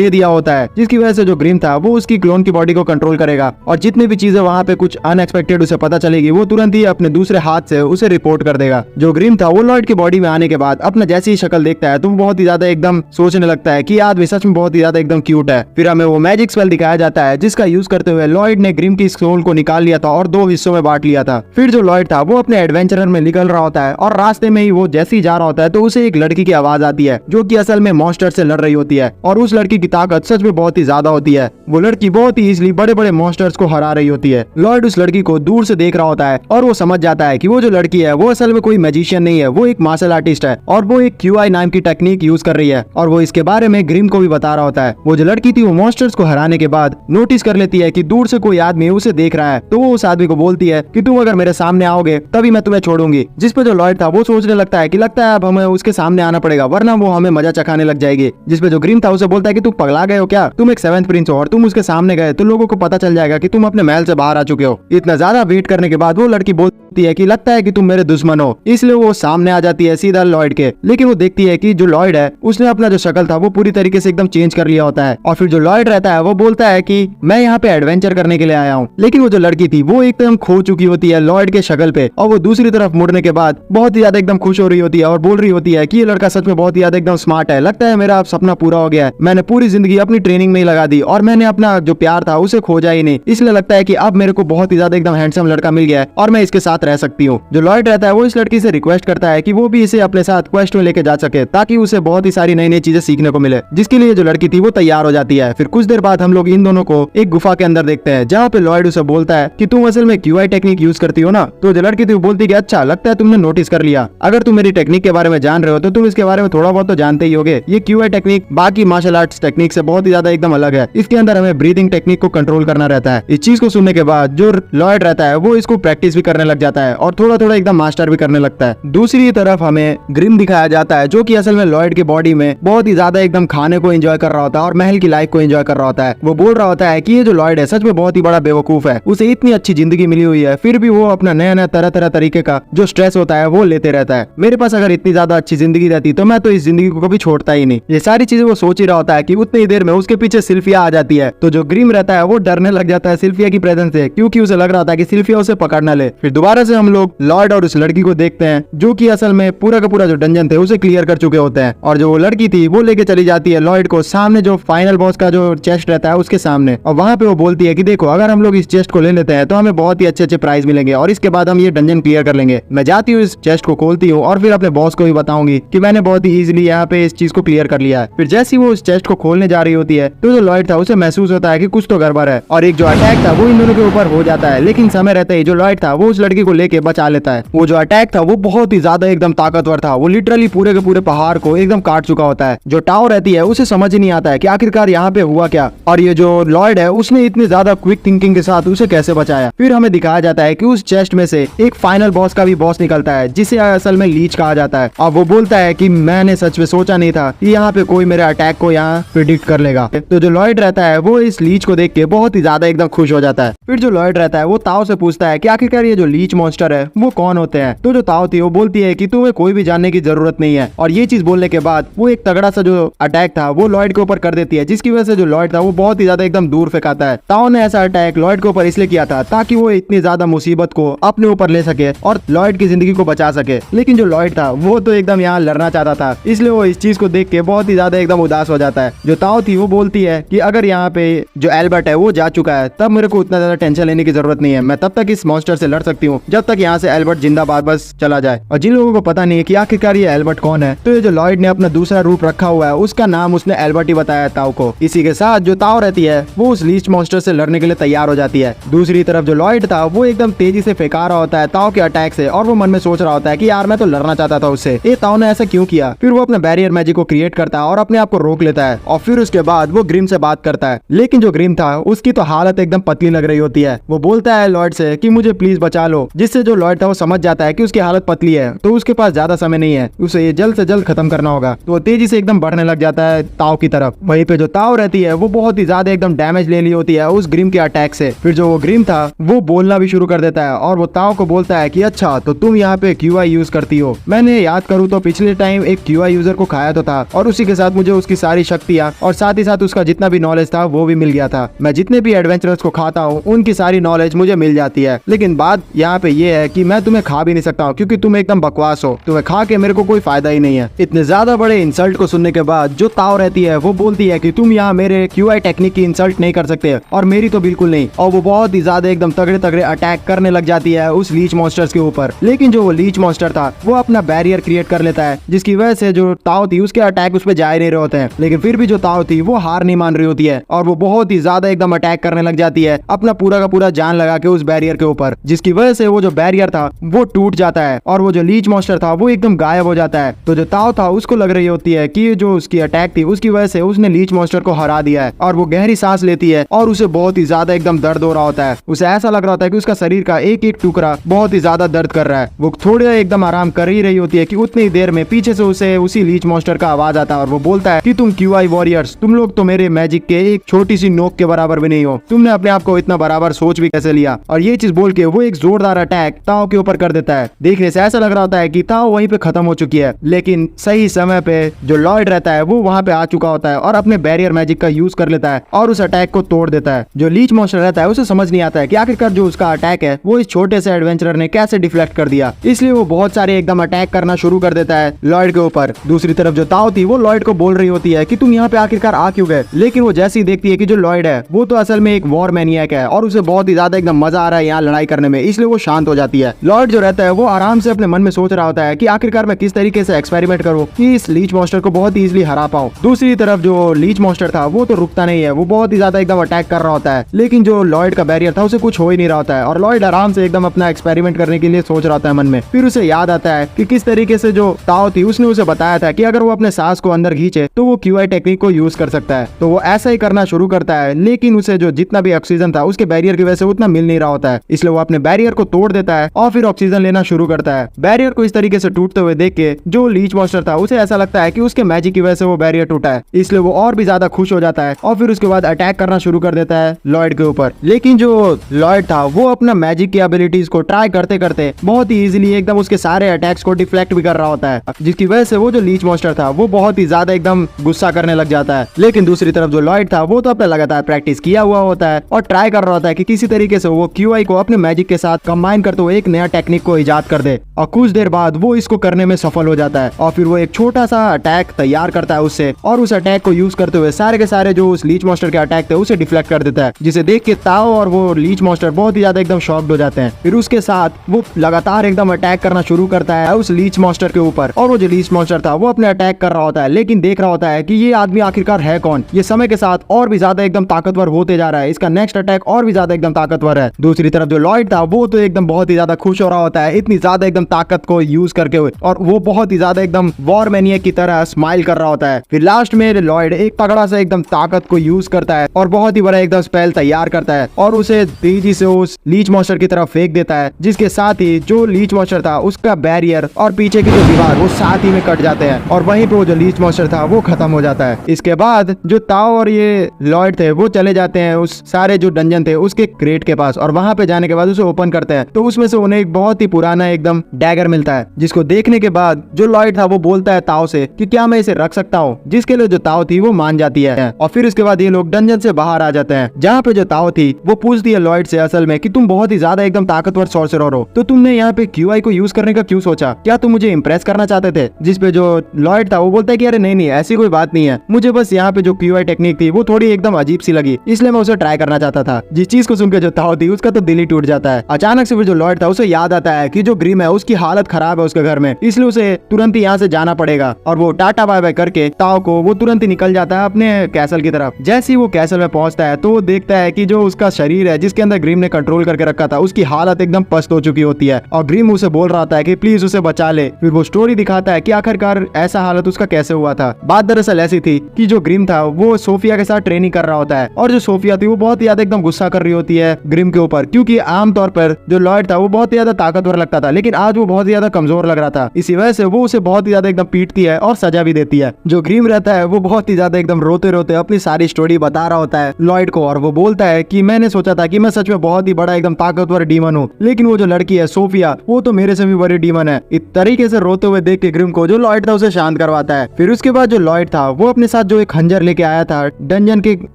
दिया होता है, जिसकी वजह से जो ग्रिम था वो उसकी क्लोन की बॉडी को कंट्रोल करेगा और जितनी भी चीजें वहाँ पे कुछ अनएक्सपेक्टेड उसे पता चलेगी वो तुरंत ही अपने दूसरे हाथ से उसे रिपोर्ट कर देगा। जो ग्रिम था वो लॉयड की बॉडी में आने के बाद अपना जैसी ही शक्ल देखता है तो वो बहुत ही ज्यादा एकदम सोचने लगता है कि आदमी सच में बहुत ही ज्यादा एकदम क्यूट है। फिर हमें वो मैजिक स्पेल दिखाया जाता है जिसका यूज करते हुए लॉयड ने ग्रिम की सोल को निकाल लिया था और 2 हिस्सों में बांट लिया था। फिर जो लॉयड था वो अपने एडवेंचरर में निकल रहा होता है और रास्ते में ही वो जैसे ही जा रहा होता है तो उसे एक लड़की की आवाज आती है जो कि असल में मॉन्स्टर से लड़ रही होती है और उस लड़की की ताकत सच में बहुत ही ज्यादा होती है। वो लड़की बहुत ही इजीली बड़े बड़े मॉन्स्टर्स को हरा रही होती है। लॉयड उस लड़की को दूर से देख रहा होता है और वो समझ जाता है कि वो जो लड़की है वो असल में कोई मैजिशियन नहीं है, वो एक मार्शल आर्टिस्ट है और वो एक QI नाम की टेक्निक यूज कर रही है और वो इसके बारे में ग्रिम को भी बता रहा होता है। वो जो लड़की थी वो मॉन्स्टर्स को हराने के बाद नोटिस कर लेती है कि दूर से कोई आदमी उसे देख रहा है, तो वो उस आदमी को बोलती है कि तुम अगर मेरे सामने आओगे तभी मैं तुम्हें छोड़ूंगी। जिस पे जो लॉयड था वो सोचने लगता है कि लगता है अब हमें उसके सामने आना पड़ेगा वरना वो हमें मजा चखाने लग जाएगी। जिस पे जो ग्रिम था उसे बोलता है कि तुम पगला गए हो क्या, तुम एक 7th प्रिंस हो और तुम उसके सामने गए तो लोगों को पता चल जाएगा कि तुम अपने महल से बाहर आ चुके हो। इतना ज्यादा वेट करने के बाद वो लड़की बोलती है कि लगता है कि तुम मेरे दुश्मन हो, इसलिए वो सामने आ जाती है सीधा लॉयड के। लेकिन वो देखती है कि जो लॉयड है उसने अपना जो शक्ल था वो पूरी तरीके से एकदम चेंज कर लिया होता है और फिर जो लॉयड रहता है वो बोलता है कि मैं यहाँ पे एडवेंचर करने के लिए आया हूँ। लेकिन वो जो लड़की थी वो एकदम खो चुकी होती है लॉयड के शक्ल पे और वो दूसरी तरफ मुड़ने के बाद बहुत ही ज्यादा एकदम खुश हो रही होती है और बोल रही होती है कि ये लड़का सच में बहुत ही ज्यादा एकदम स्मार्ट है, लगता है मेरा अब सपना पूरा हो गया है, मैंने पूरी जिंदगी अपनी ट्रेनिंग में ही लगा दी और मैंने अपना जो प्यार था उसे खोजा ही नहीं, इसलिए लगता है कि अब मेरे को बहुत ही ज्यादा एकदम हैंडसम लड़का मिल गया है और मैं इसके साथ रह सकती हूँ। जो लॉयड रहता है वो इस लड़की से रिक्वेस्ट करता है कि वो भी इसे अपने साथ क्वेस्ट में लेके जा सके ताकि उसे बहुत ही सारी नई नई चीजें सीखने को मिले, जिसके लिए जो लड़की थी वो तैयार हो जाती है। फिर कुछ देर बाद हम लोग इन दोनों को एक गुफा के अंदर देखते हैं जहाँ पे लॉयड उसे बोलता है कि तुम असल में QI टेक्निक यूज करती हो ना। तो जो लड़की थी वो बोलती है कि अच्छा, लगता है तुमने नोटिस कर लिया, अगर तुम मेरी टेक्निक के बारे में जान रहे हो तो तुम इसके बारे में थोड़ा बहुत तो जानते ही होगे। ये QI टेक्निक बाकी मार्शल आर्ट्स टेक्निक से बहुत ही ज्यादा एकदम अलग है, इसके अंदर हमें ब्रीदिंग टेक्निक को कंट्रोल करना रहता है। इस चीज को सुनने के बाद जो लॉयड रहता है वो इसको प्रैक्टिस भी करने लग जाता है और थोड़ा थोड़ा एकदम मास्टर भी करने लगता है। दूसरी तरफ हमें ग्रिम दिखाया जाता है जो कि असल में लॉयड की बॉडी में बहुत ही ज्यादा एकदम खाने को एंजॉय कर रहा होता है और महल की लाइफ को एंजॉय कर रहा होता है। वो बोल रहा होता है कि ये जो लॉयड है सच में बहुत ही बड़ा बेवकूफ है, उसे इतनी अच्छी जिंदगी मिली हुई है फिर भी वो अपना नया नया तरह तरह तरीके का जो स्ट्रेस होता है वो लेते रहता है। मेरे पास अगर इतनी ज्यादा अच्छी जिंदगी रहती तो मैं तो इस जिंदगी को कभी छोड़ता ही नहीं। ये सारी चीजें वो सोच ही रहा होता है कि उतनी देर में उसके पीछे सिल्फिया आ जाती है। तो जो ग्रिम रहता है वो डरने लग जाता है सिल्फिया की प्रेजेंस से, क्योंकि उसे लग रहा था कि सिल्फिया उसे पकड़ न ले। फिर दोबारा से हम लोग लॉयड और उस लड़की को देखते हैं जो कि असल में पूरा का पूरा जो डंजन थे उसे क्लियर कर चुके होते हैं और जो वो लड़की थी वो लेके चली जाती है लॉयड को सामने जो फाइनल बॉस का जो चेस्ट रहता है उसके सामने, और वहाँ पे वो बोलती है कि देखो अगर हम लोग इस चेस्ट को ले लेते हैं तो हमें बहुत ही अच्छे अच्छे प्राइज मिलेंगे और इसके बाद हम ये डंजन क्लियर कर लेंगे। मैं जाती हूँ इस चेस्ट को खोलती हूँ और फिर अपने बॉस को भी बताऊंगी कि मैंने बहुत ही इजीली यहाँ पे इस चीज को क्लियर कर लिया है। फिर जैसे ही वो इस चेस्ट को खोलने जा रही होती है तो जो लॉयड था उसे महसूस होता है कि कुछ तो गड़बड़ है और एक जो अटैक था वो इन दोनों के ऊपर हो जाता है। लेकिन समय रहते ही जो लॉयड था वो उस लड़की को लेके बचा लेता है। वो जो अटैक था वो बहुत ही ज्यादा एकदम ताकतवर था, वो लिटरली पूरे के पूरे पहाड़ को एकदम काट चुका होता है। जो टाओ रहती है उसे समझ ही नहीं आता है कि आखिरकार यहाँ पे हुआ क्या, और ये जो लॉयड है उसने इतनी ज्यादा क्विक थिंकिंग के साथ उसे कैसे बचाया। फिर हमें दिखाया जाता है कि उस चेस्ट में से एक फाइनल बॉस का भी बॉस निकलता है जिसे असल में लीच कहा जाता है। और वो बोलता है कि मैंने सच में सोचा नहीं था कि यहाँ पे कोई मेरे अटैक को यहाँ प्रिडिक्ट कर लेगा। तो जो लॉयड रहता है वो इस लीच को देख के बहुत ही ज्यादा एकदम खुश हो जाता है। फिर जो लॉयड रहता है वो ताओ से पूछता है कि आखिरकार ये जो लीच मॉन्स्टर है वो कौन होते हैं। तो जो ताओ थी वो बोलती है कि तुम्हें कोई भी जानने की जरूरत नहीं है। और ये चीज बोलने के बाद वो एक तगड़ा सा जो अटैक था वो लॉयड के ऊपर कर देती है, जिसकी वजह से जो लॉयड था वो बहुत ही ज्यादा एकदम दूर फेंकाता है। ताओ ने ऐसा अटैक लॉयड के ऊपर इसलिए किया था ताकि वो इतनी ज्यादा मुसीबत को अपने ऊपर ले सके और लॉयड की जिंदगी को बचा सके। लेकिन जो लॉयड था वो तो एकदम यहाँ लड़ना चाहता था, इसलिए वो इस चीज को देख के बहुत ही ज्यादा एकदम उदास हो जाता है। जो ताओ थी वो बोलती है कि अगर यहाँ पे जो एल्बर्ट है वो जा चुका है तब मेरे को उतना ज्यादा टेंशन लेने की जरूरत नहीं है, मैं तब तक इस मॉन्स्टर से लड़ सकती हूँ जब तक यहाँ से एल्बर्ट जिंदाबाद बस चला जाए। और जिन लोगों को पता नहीं है कि आखिरकार ये एल्बर्ट कौन है, तो ये जो लॉयड ने अपना दूसरा रूप रखा हुआ है उसका नाम उसने एल्बर्ट ही बताया ताओ को। इसी के साथ जो ताओ रहती है वो उस लीच मॉन्स्टर से लड़ने के लिए तैयार हो जाती है। दूसरी तरफ जो लॉयड था वो एकदम तेजी से फेंका रहा होता है ताओ के अटैक से, और वो मन में सोच रहा होता है कि यार मैं तो लड़ना चाहता था उससे, ये ताओ ने ऐसा क्यों किया। फिर वो अपना बैरियर मैजिक को क्रिएट करता है और अपने आप को रोक लेता है, और फिर उसके बाद वो ग्रिम से बात करता है। लेकिन जो ग्रिम था उसकी तो हालत एकदम पतली लग रही होती है। वो बोलता है लॉयड से कि मुझे प्लीज बचा लो, जिससे जो लॉयड था वो समझ जाता है कि उसकी हालत पतली है तो उसके पास ज्यादा समय नहीं है, उसे ये जल्द से जल्द खत्म करना होगा। तो वो तेजी से एकदम बढ़ने लग जाता है ताओ की तरफ। वहीं पे जो ताओ रहती है वो बहुत ही ज्यादा एकदम डैमेज ले ली होती है उस ग्रिम के अटैक से। फिर जो वो ग्रिम था वो बोलना भी शुरू कर देता है और वो ताओ को बोलता है कि अच्छा तो तुम यहाँ पे QI यूज करती हो, मैंने याद करूँ तो पिछले टाइम एक QI यूजर को खाया तो था और उसी के साथ मुझे उसकी सारी शक्तियाँ और साथ ही साथ उसका जितना भी नॉलेज था वो भी मिल गया था। मैं जितने भी एडवेंचरर्स को खाता हूँ उनकी सारी नॉलेज मुझे मिल जाती है, लेकिन बात यहाँ पे ये है कि मैं तुम्हें खा भी नहीं सकता हूँ क्योंकि तुम एकदम बकवास हो, तुम्हें खा के मेरे को कोई फायदा ही नहीं है। इतने ज्यादा बड़े इंसल्ट को सुनने के बाद जो ताओ रहती है वो बोलती है कि तुम यहाँ मेरे QI टेक्निक की इंसल्ट नहीं कर सकते और मेरी तो बिल्कुल नहीं। और वो बहुत ही ज्यादा एकदम तगड़े तगड़े अटैक करने लग जाती है उस लीच मॉन्स्टर्स के ऊपर। लेकिन जो वो लीच मॉन्स्टर था वो अपना बैरियर क्रिएट कर लेता है, जिसकी वजह से जो ताओ थी उसके अटैक उस पर जा ही नहीं रहे होते हैं। लेकिन फिर भी जो ताओ थी वो हार नहीं मान रही होती है और वो बहुत ही ज्यादा एकदम अटैक करने लग जाती है अपना पूरा का पूरा जान लगा के उस बैरियर के ऊपर, जिसकी वजह से वो जो बैरियर था वो टूट जाता है और वो जो लीच मॉन्स्टर था वो एकदम गायब हो जाता है। तो जो ताओ था उसको लग रही होती है कि जो उसकी अटैक थी उसकी वजह से उसने लीच मॉन्स्टर को हरा दिया है, और वो गहरी सांस लेती है और उसे बहुत ही ज्यादा एकदम दर्द हो रहा होता है। उसे ऐसा लग रहा होता है कि उसका शरीर का एक एक टुकड़ा बहुत ही ज्यादा दर्द कर रहा है। वो थोड़ी एकदम आराम कर ही रही होती है कि उतनी देर में पीछे से उसे उसी लीच मॉन्स्टर का आवाज आता है और वो बोलता है कि तुम QI वॉरियर्स, तुम लोग तो मेरे मैजिक के एक छोटी सी नोक के बराबर भी नहीं हो, तुमने अपने आप को इतना बराबर सोच भी कैसे लिया। और ये चीज बोल के वो एक जोरदार अटैक ताओ के ऊपर कर देता है। देखने से ऐसा लग रहा होता है कि ताओ वहीं पे खत्म हो चुकी है, लेकिन सही समय पे जो लॉयड रहता है वो वहां पे आ चुका होता है और अपने बैरियर मैजिक का यूज कर लेता है और उस अटैक को तोड़ देता है। जो लीच मॉन्स्टर रहता है उसे समझ नहीं आता है कि आखिरकार जो उसका अटैक है वो इस छोटे से एडवेंचरर ने कैसे डिफ्लेक्ट कर दिया, इसलिए वो बहुत सारे एकदम अटैक करना शुरू कर देता है लॉयड के ऊपर। दूसरी तरफ जो ताओ थी वो लॉयड को बोल रही होती है कि तुम यहाँ पे आखिरकार आ क्यों गए, लेकिन वो जैसे ही देखती है कि जो लॉयड है वो तो असल में एक वॉर मैनियक है और उसे बहुत ही ज्यादा एकदम मजा आ रहा है यहाँ लड़ाई करने में, इसलिए वो शांत हो जाती है। लॉयड जो रहता है वो आराम से अपने मन में सोच रहा होता है कि आखिरकार मैं किस तरीके से एक्सपेरिमेंट करूँ कि इस लीच मॉन्स्टर को बहुत इजीली हरा पाऊं। दूसरी तरफ जो लीच मॉन्स्टर था वो तो रुकता नहीं है, वो बहुत ही ज्यादा एकदम अटैक कर रहा होता है, लेकिन जो लॉयड का बैरियर था उसे कुछ हो ही नहीं रहा होता है और लॉयड आराम से एकदम अपना एक्सपेरिमेंट करने के लिए सोच रहा होता है मन में। फिर उसे याद आता है कि किस तरीके से जो ताओ थी उसने उसे बताया था कि अगर वो अपने सांस को अंदर खींचे तो वो QI टेक्निक को यूज कर सकता है। तो वो ऐसा ही करना शुरू करता है, लेकिन उसे जो जितना भी ऑक्सीजन था उसके बैरियर की वजह से उतना मिल नहीं रहा होता है, इसलिए वो अपने बैरियर को तोड़ देता है और फिर ऑक्सीजन लेना शुरू करता है। बैरियर को इस तरीके से टूटते हुए देख के जो लीच मॉन्स्टर था उसे ऐसा लगता है कि उसके मैजिक की वजह से वो बैरियर टूटा है, इसलिए वो और भी ज्यादा खुश हो जाता है और फिर उसके बाद अटैक करना शुरू कर देता है लॉयड के ऊपर। लेकिन जो लॉयड था वो अपना मैजिक की एबिलिटीज को ट्राई करते करते बहुत ही इजीली एकदम उसके सारे अटैक्स को डिफ्लेक्ट भी कर रहा होता है, जिसकी वजह से वो जो लीच मॉन्स्टर था वो बहुत ही ज्यादा एकदम गुस्सा करने लग जाता है। लेकिन दूसरी तरफ जो लॉयड था वो तो अपने लगातार प्रैक्टिस किया हुआ होता है और ट्राई कर रहा होता है कि किसी तरीके से वो QI को अपने मैजिक के साथ कंबाइन करते हुए एक नया टेक्निक को इजाद कर दे, और कुछ देर बाद वो इसको करने में सफल हो जाता है और फिर वो एक छोटा सा अटैक तैयार करता है उससे, और उस अटैक को यूज करते हुए सारे के सारे जो उस लीच मॉन्स्टर के अटैक थे उसे डिफ्लेक्ट कर देता है, जिसे देख के ताओ और वो लीच मॉन्स्टर बहुत ही ज्यादा एकदम शॉक्ड हो जाते हैं। फिर उसके साथ वो लगातार एकदम अटैक करना शुरू करता है उस लीच मॉन्स्टर के ऊपर, और वो जो लीच मॉन्स्टर था वो अपने अटैक कर रहा होता है, लेकिन देख रहा होता है कि ये आदमी आखिरकार है कौन, ये समय के साथ और भी ज्यादा एकदम ताकतवर होते जा रहा है। इसका नेक्स्ट अटैक और भी ज्यादा एकदम ताकतवर है। दूसरी तरफ जो लॉयड था वो तो एकदम बहुत ही ज्यादा खुश हो रहा होता है इतनी ज्यादा एकदम ताकत को यूज करके हुए, और वो बहुत ही ज्यादा एकदम वॉर मैनियक की तरह स्माइल कर रहा होता है। फिर लास्ट में लॉयड एक तगड़ा सा एकदम ताकत को यूज करता है और बहुत ही बड़ा एकदम स्पेल तैयार करता है और उसे तेजी से उस लीच मॉन्स्टर की तरफ फेंक देता है, जिसके साथ ही जो लीच मॉन्स्टर था उसका बैरियर और पीछे की जो दीवार वो साथ ही में कट जाते हैं और वहीं पे वो जो लीच मॉन्स्टर था वो खत्म हो जाता है। इसके बाद जो ताओ और ये लॉयड थे वो चले जाते हैं उस सारे जो डंजन थे उसके क्रेट के पास, और वहां पे जाने के बाद उसे ओपन करते हैं तो उसमें से उन्हें एक बहुत ही पुराना एकदम डैगर मिलता है, जिसको देखने के बाद जो लॉयड था वो बोलता है ताओ से कि क्या मैं इसे रख सकता हूँ, जिसके लिए जो ताओ थी वो मान जाती है। और फिर उसके बाद ये लोग डंजन से बाहर आ जाते हैं, जहाँ पे जो ताओ थी वो पूछती है लॉयड से असल में कि तुम बहुत ही ज्यादा एकदम ताकतवर सॉर्सरर हो, तो तुमने यहाँ पे क्यूआई को यूज करने का क्यों सोचा, क्या तुम मुझे इम्प्रेस करना चाहते थे। जिस पे जो लॉयड था वो बोलता है कि अरे नहीं ऐसी कोई बात नहीं है, मुझे बस यहाँ पे जो क्यूआई टेक्निक थी वो थोड़ी एकदम अजीब सी लगी, इसलिए मैं उसे ट्राई करना चाहता था। जिस चीज को सुनकर जो ताओ थी उसका तो दिल ही टूट जाता है। अचानक से फिर जो लॉयड था उसे याद आता है कि जो ग्रिम है उसकी हालत खराब है उसके घर में, इसलिए उसे तुरंत ही यहाँ से जाना पड़ेगा, और वो टाटा बाय बाय करके ताओ को वो तुरंत ही निकल जाता है अपने कैसल की तरफ। जैसे ही वो कैसल में पहुंचता है तो वो देखता है कि जो उसका शरीर है जिसके अंदर ग्रिम ने कंट्रोल करके रखा था उसकी हालत एकदम पस्त हो चुकी होती है, और ग्रिम उसे बोल रहा था कि प्लीज उसे बचा ले। फिर वो स्टोरी दिखाता है कि आखिरकार ऐसा हालत उसका कैसे हुआ था। बात दरअसल ऐसी थी कि जो ग्रिम था वो सोफिया के साथ ट्रेनिंग कर रहा होता है, और जो सोफिया थी वो बहुत ज्यादा एकदम गुस्सा कर रही होती है ग्रिम के ऊपर, क्योंकि आमतौर पर जो लॉयड था वो बहुत ज्यादा ताकतवर लगता था लेकिन आज वो बहुत ज्यादा कमजोर लग रहा था। इसी वजह से वो उसे बहुत ही ज्यादा एकदम पीटती है और सजा भी देती है। जो ग्रिम रहता है वो बहुत ही ज्यादा एकदम रोते रोते अपनी सारी स्टोरी बता रहा होता है लॉयड को, और वो बोलता है कि मैंने सोचा था कि मैं सच में बहुत ही बड़ा एकदम ताकतवर डीमन हूँ, लेकिन वो जो लड़की है सोफिया वो तो मेरे से भी बड़ी डीमन है। इस तरीके से रोते हुए देख के ग्रिम को जो लॉयड था उसे शांत करवाता है। फिर उसके बाद जो लॉयड था वो अपने साथ जो एक खंजर लेके आया था डंजन के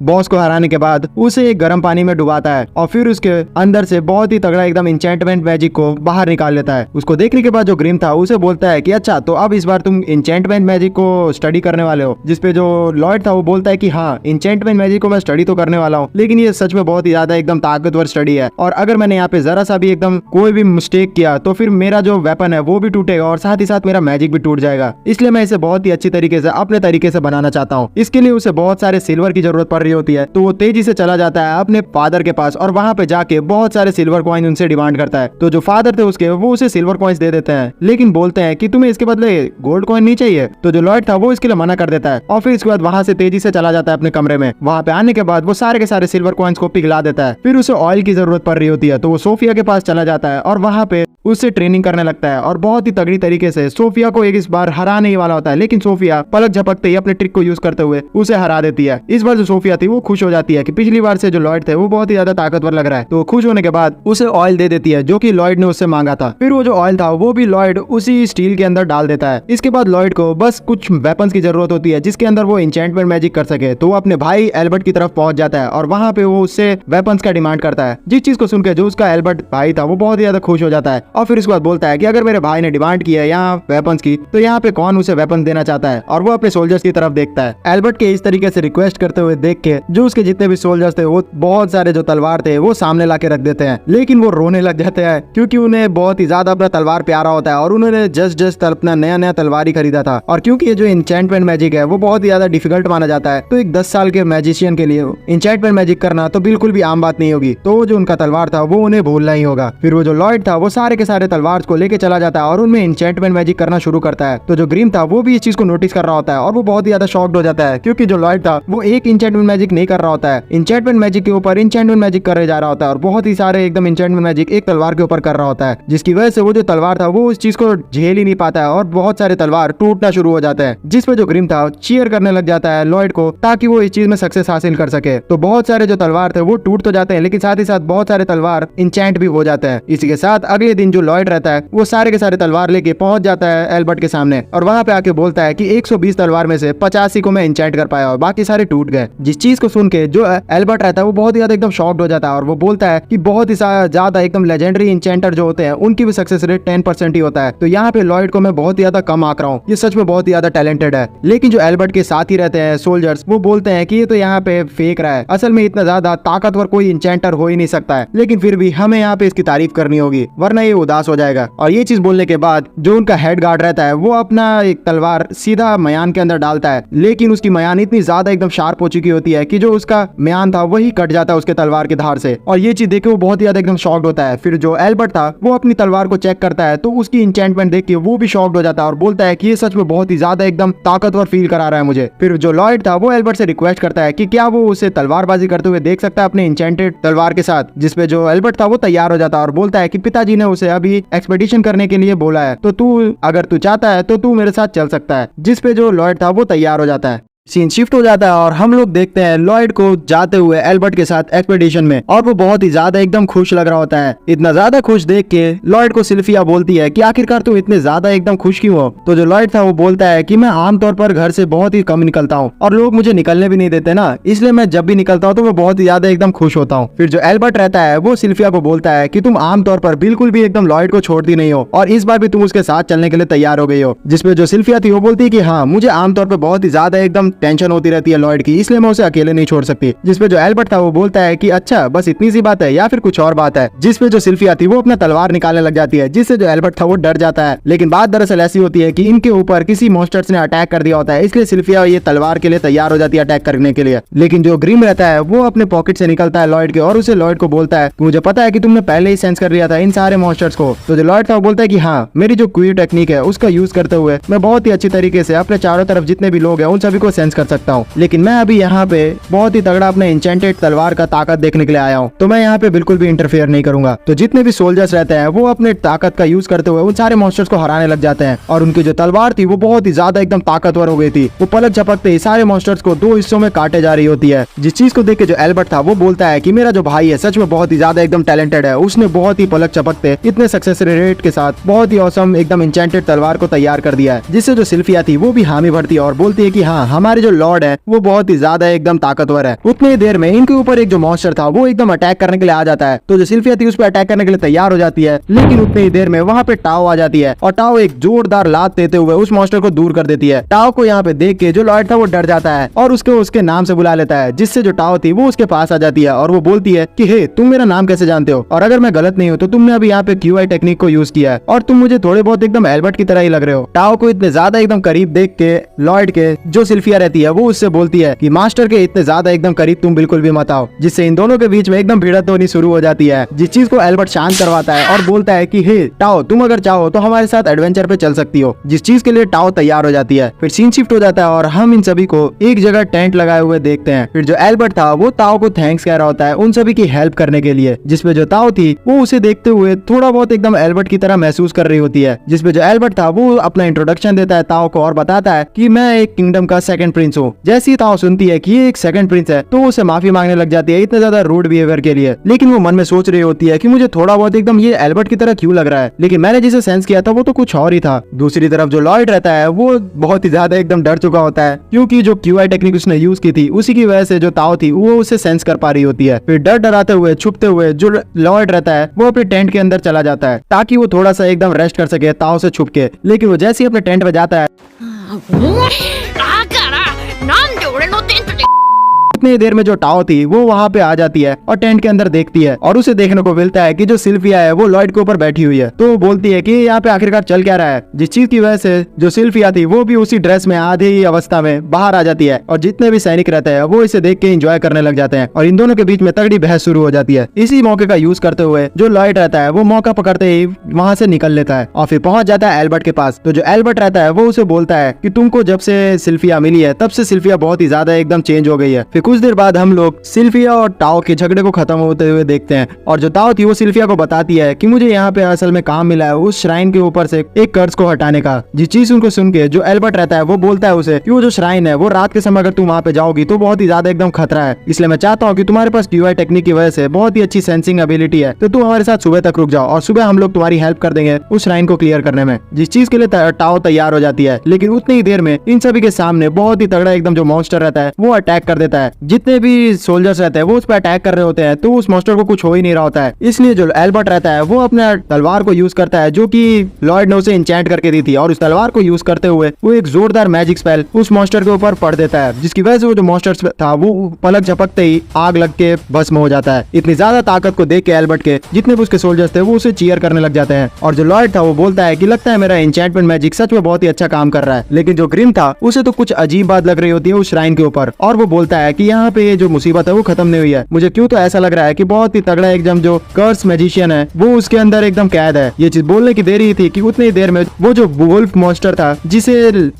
बॉस को हराने के बाद उसे एक गर्म पानी में डुबाता है, और फिर उसके अंदर से बहुत ही तगड़ा एकदम इंचेंटमेंट मैजिक को बाहर निकाल लेता है। उसको देखने के बाद जो ग्रिम था उसे बोलता है कि अच्छा तो अब इस बार तुम इंचेंटमेंट मैजिक को स्टडी करने वाले हो। जिसपे जो लॉयड था वो बोलता है कि हाँ इंचेंटमेंट मैजिक को मैं स्टडी तो करने वाला हूँ, लेकिन ये सच में बहुत ही ज्यादा एकदम ताकतवर स्टडी है, और अगर मैंने यहाँ पे जरा सा भी एकदम कोई भी मिस्टेक किया तो फिर मेरा जो वेपन है वो भी टूटेगा और साथ ही साथ मेरा मैजिक भी टूट जाएगा, इसलिए मैं इसे बहुत ही अच्छी तरीके से अपने तरीके से बनाना चाहता हूँ। इसके लिए उसे बहुत सारे सिल्वर की जरूरत पड़ रही होती है, तो वो तेजी से चला जाता है अपने फादर के पास और वहाँ पे जाके बहुत सारे सिल्वर कॉइन उनसे डिमांड करता है। तो जो फादर थे उसके वो उसे सिल्वर कॉइन्स दे देते हैं, लेकिन बोलते हैं कि तुम्हें इसके बदले गोल्ड कॉइन नहीं चाहिए। तो जो लॉयड था वो इसके लिए मना कर देता है, और फिर इसके बाद वहाँ से तेजी से चला जाता है अपने कमरे में। वहाँ पे आने के बाद वो सारे के सारे सिल्वर कॉइन्स को पिघला देता है। फिर उसे ऑयल की जरूरत पड़ रही होती है, तो वो सोफिया के पास चला जाता है और वहाँ पे उससे ट्रेनिंग करने लगता है, और बहुत ही तगड़ी तरीके से सोफिया को एक इस बार हराने ही वाला होता है, लेकिन सोफिया पलक झपकते ही अपने ट्रिक को यूज करते हुए उसे हरा देती है। इस बार जो सोफिया थी वो खुश हो जाती है कि पिछली बार से जो लॉयड थे वो बहुत ही ज्यादा ताकतवर लग रहा है, तो खुश होने के बाद उसे ऑयल दे देती है जो कि लॉयड ने उससे मांगा था। फिर वो जो ऑयल था वो भी लॉयड उसी स्टील के अंदर डाल देता है। इसके बाद लॉयड को बस कुछ वेपन्स की जरूरत होती है जिसके अंदर वो इंचेंटमेंट मैजिक कर सके, तो वो अपने भाई एल्बर्ट की तरफ पहुंच जाता है और वहाँ पे वो उससे वेपन्स का डिमांड करता है, जिस चीज को सुनकर जो उसका एल्बर्ट भाई था वो बहुत ही ज्यादा खुश हो जाता है, और फिर उसके बाद बोलता है कि अगर मेरे भाई ने डिमांड की है यहाँ वेपन्स की तो यहाँ पे कौन उसे वेपन देना चाहता है, और वो अपने सोल्जर्स की तरफ देखता है। एल्बर्ट के इस तरीके से रिक्वेस्ट करते हुए देख के जो उसके जितने भी सोल्जर्स थे वो बहुत सारे जो तलवार थे वो सामने ला के रख देते हैं, लेकिन वो रोने लग जाते हैं क्योंकि उन्हें बहुत ही ज्यादा अपना तलवार प्यारा होता है और उन्होंने जस्ट अपना नया तलवार ही खरीदा था, और क्योंकि ये जो इंचेंटमेंट मैजिक है वो बहुत ही ज्यादा डिफिकल्ट माना जाता है, तो एक 10 साल के मैजिशियन के लिए इंचेंटमेंट मैजिक करना तो बिल्कुल भी आम बात नहीं होगी, तो जो उनका तलवार था वो उन्हें भूलना ही होगा। फिर वो जो लॉयड था वो सारे के सारे तलवार को लेके चला जाता है और उनमें इंचेंटमेंट मैजिक करना शुरू करता है। तो जो ग्रिम था वो भी इस चीज को नोटिस कर रहा होता है और वो बहुत ही ज्यादा शॉक्ड हो जाता है क्योंकि जो लॉयड था वो एक इंचेंटमेंट मैजिक नहीं कर रहा होता है, इंचेंटमेंट मैजिक के ऊपर इंचेंटमेंट मैजिक करे जा रहा होता है और बहुत ही सारे एकदम इंचेंटमेंट मैजिक एक तलवार के ऊपर कर रहा होता है, जिसकी वजह से वो जो तलवार था वो उस चीज को झेल ही नहीं पाता है और बहुत सारे तलवार टूटना शुरू हो जाते हैं, जिस पे जो ग्रिम था चीयर करने लग जाता है लॉयड को ताकि वो इस चीज में सक्सेस हासिल कर सके। तो बहुत सारे जो तलवार थे वो टूट तो जाते हैं, लेकिन साथ ही साथ बहुत सारे तलवार इंचेंट भी हो जाते हैं। इसी के साथ अगले दिन जो लॉयड रहता है वो सारे के सारे तलवार लेके पहुंच जाता है एल्बर्ट के सामने और वहां पे आके बोलता है कि 120 तलवार में से 85 को मैं इंचेंट कर पाया और बाकी सारे टूट गए। जिस चीज को सुन के जो एल्बर्ट रहता है वो बहुत ही ज्यादा एकदम शॉक्ड हो जाता है और वो बोलता है कि बहुत ही ज्यादा एकदम लेजेंडरी इंचेंटर जो होते हैं उनकी भी सक्सेस रेट 10% ही होता है, तो यहाँ पे लॉयड को मैं बहुत ही ज्यादा कम आंक रहा हूँ, ये सच में बहुत ही ज्यादा टैलेंटेड है। लेकिन जो एल्बर्ट के साथ ही रहते हैं सोल्जर्स वो बोलते हैं कि ये तो यहाँ पे फेक रहा है, असल में इतना ज्यादा ताकतवर कोई इंचेंटर हो ही नहीं सकता है, लेकिन फिर भी हमें यहाँ पे इसकी तारीफ करनी होगी वरना ये उदास हो जाएगा। और ये चीज बोलने के बाद जो उनका हेड गार्ड रहता है वो अपना एक तलवार सीधा मयान के अंदर डालता है, लेकिन उसकी मयान इतनी ज्यादा एकदम शार्प हो चुकी होती है कि जो उसका म्यान था वही कट जाता है उसके तलवार की धार से। और ये चीज देख के वो बहुत ही ज्यादा एकदम शॉक्ड होता है। फिर जो एल्बर्ट था वो अपनी तलवार को चेक करता है तो उसकी इंचेंटमेंट देख के वो भी शॉक्ड हो जाता है और बोलता है कि ये सच में बहुत ही ज्यादा एकदम ताकतवर फील करा रहा है मुझे। फिर जो लॉयड था वो एल्बर्ट से रिक्वेस्ट करता है कि क्या वो उसे तलवारबाजी करते हुए देख सकता है अपने इंचेंटेड तलवार के साथ, जिसपे जो एल्बर्ट था वो तैयार हो जाता है और बोलता है कि पिताजी ने उसे अभी एक्सपेडिशन करने के लिए बोला है, तो तू अगर तू चाहता है तो तू मेरे साथ चल सकता है। जिसपे जो लॉयड था वो तैयार हो जाता है। सीन शिफ्ट हो जाता है और हम लोग देखते हैं लॉयड को जाते हुए एल्बर्ट के साथ एक्सपेडिशन में, और वो बहुत ही ज्यादा एकदम खुश लग रहा होता है। इतना ज्यादा खुश देख के लॉयड को सिल्फिया बोलती है कि आखिरकार तू इतने ज्यादा एकदम खुश क्यों हो। तो जो लॉयड था वो बोलता है कि मैं आमतौर पर घर से बहुत ही कम निकलता हूँ और लोग मुझे निकलने भी नहीं देते ना, इसलिए मैं जब भी निकलता हूँ तो मैं बहुत ही ज्यादा एकदम खुश होता हूँ। फिर जो एल्बर्ट रहता है वो सिल्फिया को बोलता है कि तुम आमतौर पर बिल्कुल भी एकदम लॉयड को छोड़ती नहीं हो और इस बार भी तुम उसके साथ चलने के लिए तैयार हो गई हो। जिसपे जो सिल्फिया थी वो बोलती है कि हाँ, मुझे आमतौर पर बहुत ही ज्यादा एकदम टेंशन होती रहती है लॉयड की, इसलिए मैं उसे अकेले नहीं छोड़ सकती। जिसपे जो एल्बर्ट था वो बोलता है कि अच्छा, बस इतनी सी बात है या फिर कुछ और बात है। जिसपे जो सिल्फिया थी वो अपना तलवार निकालने लग जाती है, जिससे जो एल्बर्ट था वो डर जाता है। लेकिन बात दरअसल ऐसी होती है कि इनके ऊपर किसी मॉन्स्टर्स ने अटैक कर दिया होता है, इसलिए सिल्फिया ये तलवार के लिए तैयार हो जाती है अटैक करने के लिए। लेकिन जो ग्रिम रहता है वो अपने पॉकेट से निकलता है लॉयड के और उसे लॉयड को बोलता है मुझे पता है कि तुमने पहले ही सेंस कर लिया था इन सारे मॉन्स्टर्स को। तो जो लॉयड था वो बोलता है कि हाँ, मेरी जो क्यू टेक्निक है उसका यूज करते हुए मैं बहुत ही अच्छी तरीके से अपने चारों तरफ जितने भी लोग हैं उन सभी को सेंस कर सकता हूँ। लेकिन मैं अभी यहाँ पे बहुत ही तगड़ा अपने इंचेंटेड तलवार का ताकत देखने के लिए आया हूँ, तो मैं यहाँ पे बिल्कुल भी इंटरफेयर नहीं करूंगा। तो जितने भी सोल्जर्स रहते हैं वो अपने ताकत का यूज करते हुए उन सारे मॉन्स्टर्स को हराने लग जाते हैं और उनकी जो तलवार थी वो बहुत ही ज्यादा एकदम ताकतवर हो गई थी। वो पलक झपकते ही सारे मॉन्स्टर्स को दो हिस्सों में काटे जा रही होती है। जिस चीज को देख के जो एल्बर्ट था वो बोलता है कि मेरा जो भाई है सच में बहुत ही ज्यादा एकदम टैलेंटेड है, उसने बहुत ही पलक झपकते इतने सक्सेस रेट के साथ बहुत ही औसम एकदम इंचेंटेड तलवार को तैयार कर दिया है। जिससे जो सिल्फिया थी वो भी हामी भरती है और बोलती है कि हाँ, हमारे जो लॉर्ड है वो बहुत ही ज्यादा एकदम ताकतवर है। उतनी ही देर में इनके ऊपर एक जो मॉन्स्टर था वो एकदम अटैक करने के लिए आ जाता है। तो जो सिल्फिया थी उस पर अटैक करने के लिए तैयार हो जाती है, लेकिन उतनी ही देर में वहाँ पे टाओ आ जाती है और टाओ एक जोरदार लात देते हुए उस मॉन्स्टर को दूर कर देती है। टाओ को यहाँ पे देख के जो लॉयड था वो डर जाता है और उसके नाम से बुला लेता है, जिससे जो टाओ थी वो उसके पास आ जाती है और वो बोलती है कि हे, तुम मेरा नाम कैसे जानते हो, और अगर मैं गलत नहीं हूँ तो तुमने अभी यहाँ पे क्यूआई टेक्निक को यूज किया है और तुम मुझे थोड़े बहुत एकदम एल्बर्ट की तरह ही लग रहे हो। टाओ को इतने ज्यादा एकदम करीब देख के लॉयड के जो सिल्फिया रहती है वो उससे बोलती है कि मास्टर के इतने ज्यादा एकदम करीब तुम बिल्कुल भी मत आओ, जिससे इन दोनों के बीच में एकदम भिड़ंत होनी शुरू हो जाती है। जिस चीज को एल्बर्ट शांत करवाता है और बोलता है कि हे टाओ, तुम अगर चाहो तो हमारे साथ एडवेंचर पे चल सकती हो, जिस चीज के लिए टाओ तैयार हो जाती है। फिर सीन शिफ्ट हो जाता है और हम इन सभी को एक जगह टेंट लगाए हुए देखते हैं। फिर जो एल्बर्ट था वो ताओ को थैंक्स कह रहा होता है उन सभी की हेल्प करने के लिए, जिसपे जो ताओ थी वो उसे देखते हुए थोड़ा बहुत एकदम एल्बर्ट की तरह महसूस कर रही होती है। जिसपे जो एल्बर्ट था वो अपना इंट्रोडक्शन देता है ताओ को और बताता है कि मैं एक किंगडम का सेकंड प्रिंस हूँ। जैसी ताओ सुनती है कि ये एक सेकंड प्रिंस है तो उसे माफी मांगने लग जाती है इतने ज्यादा रूड बिहेवियर के लिए। लेकिन वो मन में सोच रही होती है कि मुझे थोड़ा बहुत एकदम ये एल्बर्ट की तरह क्यों लग रहा है, लेकिन मैंने जिसे सेंस किया था वो तो कुछ और ही था। दूसरी तरफ जो लॉयड रहता है वो बहुत ही ज्यादा एकदम डर चुका होता है, क्योंकि जो क्यूआई टेक्निक उसने यूज की थी उसी की वजह से जो ताओ थी वो उसे सेंस कर पा रही होती है। फिर डर डराते हुए छुपते हुए जो लॉयड रहता है वो अपने टेंट के अंदर चला जाता है ताकि वो थोड़ा सा एकदम रेस्ट कर सके ताओ से छुप के। लेकिन वो जैसे ही अपने टेंट में जाता है उतनी देर में जो टाओ थी वो वहाँ पे आ जाती है और टेंट के अंदर देखती है और उसे देखने को मिलता है कि जो सिल्फिया है वो लॉयड के ऊपर बैठी हुई है। तो वो बोलती है कि यहाँ पे आखिरकार चल क्या रहा है, जिस चीज की वजह से जो सिल्फिया थी वो भी उसी ड्रेस में आधी ही अवस्था में बाहर आ जाती है और जितने भी सैनिक रहते हैं वो इसे देख के एंजॉय करने लग जाते हैं और इन दोनों के बीच में तगड़ी बहस शुरू हो जाती है। इसी मौके का यूज करते हुए जो लॉयड रहता है वो मौका पकड़ते ही वहाँ से निकल लेता है और फिर पहुंच जाता है एल्बर्ट के पास। तो जो एल्बर्ट रहता है वो उसे बोलता है कि तुमको जब से सिल्फिया मिली है तब से सिल्फिया बहुत ही ज्यादा एकदम चेंज हो गई है। फिर कुछ देर बाद हम लोग सिल्फिया और टाओ के झगड़े को खत्म होते हुए देखते हैं और जो टाओ थी वो सिल्फिया को बताती है कि मुझे यहाँ पे असल में काम मिला है उस श्राइन के ऊपर से एक कर्ज को हटाने का। जिस चीज उनको सुन के जो एल्बर्ट रहता है वो बोलता है उसे कि वो जो श्राइन है वो रात के समय अगर तुम वहाँ पे जाओगी तो बहुत ही ज्यादा एकदम खतरा है, इसलिए मैं चाहता हूँ कि तुम्हारे पास क्यूआई टेक्निक की वजह से बहुत ही अच्छी सेंसिंग एबिलिटी है तो तुम हमारे साथ सुबह तक रुक जाओ और सुबह हम लोग तुम्हारी हेल्प कर देंगे उस श्राइन को क्लियर करने में। जिस चीज के लिए टाओ तैयार हो जाती है, लेकिन उतनी ही देर में इन सभी के सामने बहुत ही तगड़ा एकदम जो मॉन्स्टर रहता है वो अटैक कर देता है जितने भी सोल्जर्स रहते हैं वो उस पर अटैक कर रहे होते हैं, तो उस मॉन्स्टर को कुछ हो ही नहीं रहा होता है। इसलिए जो एल्बर्ट रहता है वो अपना तलवार को यूज करता है, जो कि लॉयड ने उसे इंचेंट करके दी थी, और उस तलवार को यूज करते हुए वो एक जोरदार मैजिक स्पेल उस मॉन्स्टर के ऊपर पड़ देता है, जिसकी वजह से वो जो मॉन्स्टर था वो पलक झपकते ही आग लग के भस्म हो जाता है। इतनी ज्यादा ताकत को देख के एल्बर्ट के जितने भी उसके सोल्जर्स थे वो उसे चीयर करने लग जाते हैं, और जो लॉयड था वो बोलता है कि लगता है मेरा एन्चेंटमेंट मैजिक सच में बहुत ही अच्छा काम कर रहा है। लेकिन जो ग्रिम था उसे तो कुछ अजीब बात लग रही होती है उस श्राइन के ऊपर, और वो बोलता है कि यहाँ पे जो मुसीबत है वो खत्म नहीं हुई है। मुझे क्यों तो ऐसा लग रहा है कि बहुत ही तगड़ा एकदम जो कर्स मैजिशियन है वो उसके अंदर एकदम कैद है। ये चीज बोलने की देरी थी कि उतनी देर में वो जो वुल्फ मॉन्स्टर था जिसे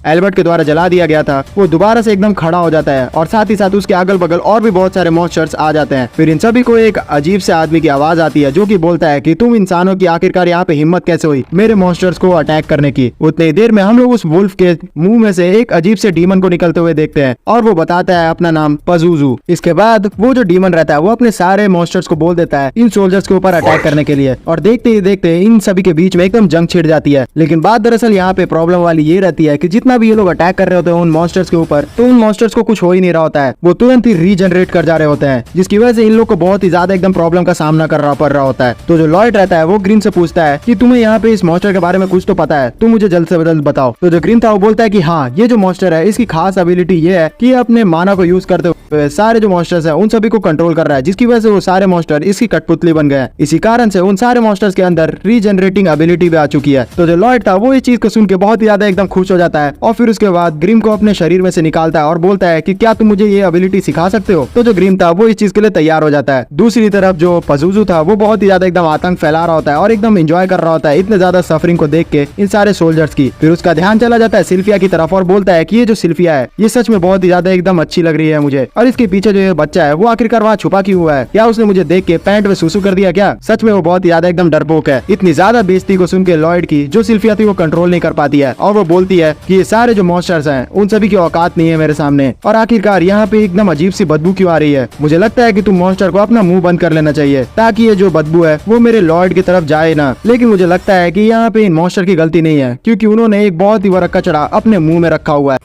एल्बर्ट के द्वारा जला दिया गया था वो दोबारा से एकदम खड़ा हो जाता है, और साथ ही साथ उसके अगल बगल और भी बहुत सारे मॉन्स्टर्स आ जाते हैं। फिर इन सभी को एक अजीब से आदमी की आवाज आती है जो कि बोलता है कि तुम इंसानों की आखिरकार यहाँ पे हिम्मत कैसे हुई मेरे मॉन्स्टर्स को अटैक करने की। उतनी ही देर में हम लोग उस वुल्फ के मुंह में से एक अजीब से डीमन को निकलते हुए देखते हैं, और वो बताता है अपना नाम पजूजू। इसके बाद वो जो डीमन रहता है वो अपने सारे मॉन्स्टर्स को बोल देता है इन सोल्जर्स के ऊपर अटैक करने के लिए, और देखते ही देखते इन सभी के बीच में एकदम जंग छिड़ जाती है। लेकिन बात दरअसल यहाँ पे प्रॉब्लम वाली ये रहती है कि जितना भी ये लोग अटैक कर रहे होते हैं उन मॉन्स्टर्स के ऊपर, तो उन मॉन्स्टर्स को कुछ हो ही नहीं रहा होता है, वो तुरंत ही रीजनरेट कर जा रहे होते हैं, जिसकी वजह से इन लोग को बहुत ही ज्यादा एकदम प्रॉब्लम का सामना करना पड़ रहा होता है। तो जो लॉयड रहता है वो ग्रीन से पूछता है कि तुम्हें यहाँ पे इस मॉन्स्टर के बारे में कुछ तो पता है, तुम मुझे जल्द से जल्द बताओ। तो जो ग्रीन था वो बोलता है कि हाँ, ये जो मॉन्स्टर है इसकी खास एबिलिटी ये है कि अपने माना को यूज करते हुए सारे जो मॉन्स्टर्स हैं उन सभी को कंट्रोल कर रहा है, जिसकी वजह से वो सारे मॉन्स्टर इसकी कठपुतली बन गए। इसी कारण से उन सारे मॉन्स्टर्स के अंदर रीजनरेटिंग एबिलिटी भी आ चुकी है। तो जो लॉयड था वो इस चीज को सुन के बहुत ही ज्यादा एकदम खुश हो जाता है, और फिर उसके बाद ग्रिम को अपने शरीर में से निकालता है और बोलता है कि क्या तुम मुझे ये एबिलिटी सिखा सकते हो। तो जो ग्रिम था वो इस चीज के लिए तैयार हो जाता है। दूसरी तरफ जो पजूजू था वो बहुत ही ज्यादा एकदम आतंक फैला रहा होता है और एकदम एंजॉय कर रहा होता है इतने ज्यादा सफरिंग को देख के इन सारे सोल्जर्स की। फिर उसका ध्यान चला जाता है सिल्फिया की तरफ, और बोलता है कि ये जो सिल्फिया है ये सच में बहुत ही ज्यादा एकदम अच्छी लग रही है मुझे, और इसके पीछे जो ये बच्चा है वो आखिरकार वहाँ छुपा क्यों हुआ है, क्या उसने मुझे देख के पैंट में सुसु कर दिया क्या? सच में वो बहुत ही ज्यादा एकदम डरपोक है। इतनी ज्यादा बेइज्जती को सुन के लॉयड की जो सिल्फिया थी वो कंट्रोल नहीं कर पाती है, और वो बोलती है कि ये सारे जो मॉन्स्टर्स हैं उन सभी की औकात नहीं है मेरे सामने, और आखिरकार यहाँ पे एकदम अजीब सी बदबू क्यों आ रही है? मुझे लगता है कि तुम मॉन्स्टर को अपना मुंह बंद कर लेना चाहिए ताकि ये जो बदबू है वो मेरे लॉयड की तरफ जाए ना। लेकिन मुझे लगता है कि यहाँ पे इन मॉन्स्टर की गलती नहीं है, क्योंकि उन्होंने एक बहुत ही बड़ा कचरा अपने मुंह में रखा हुआ है।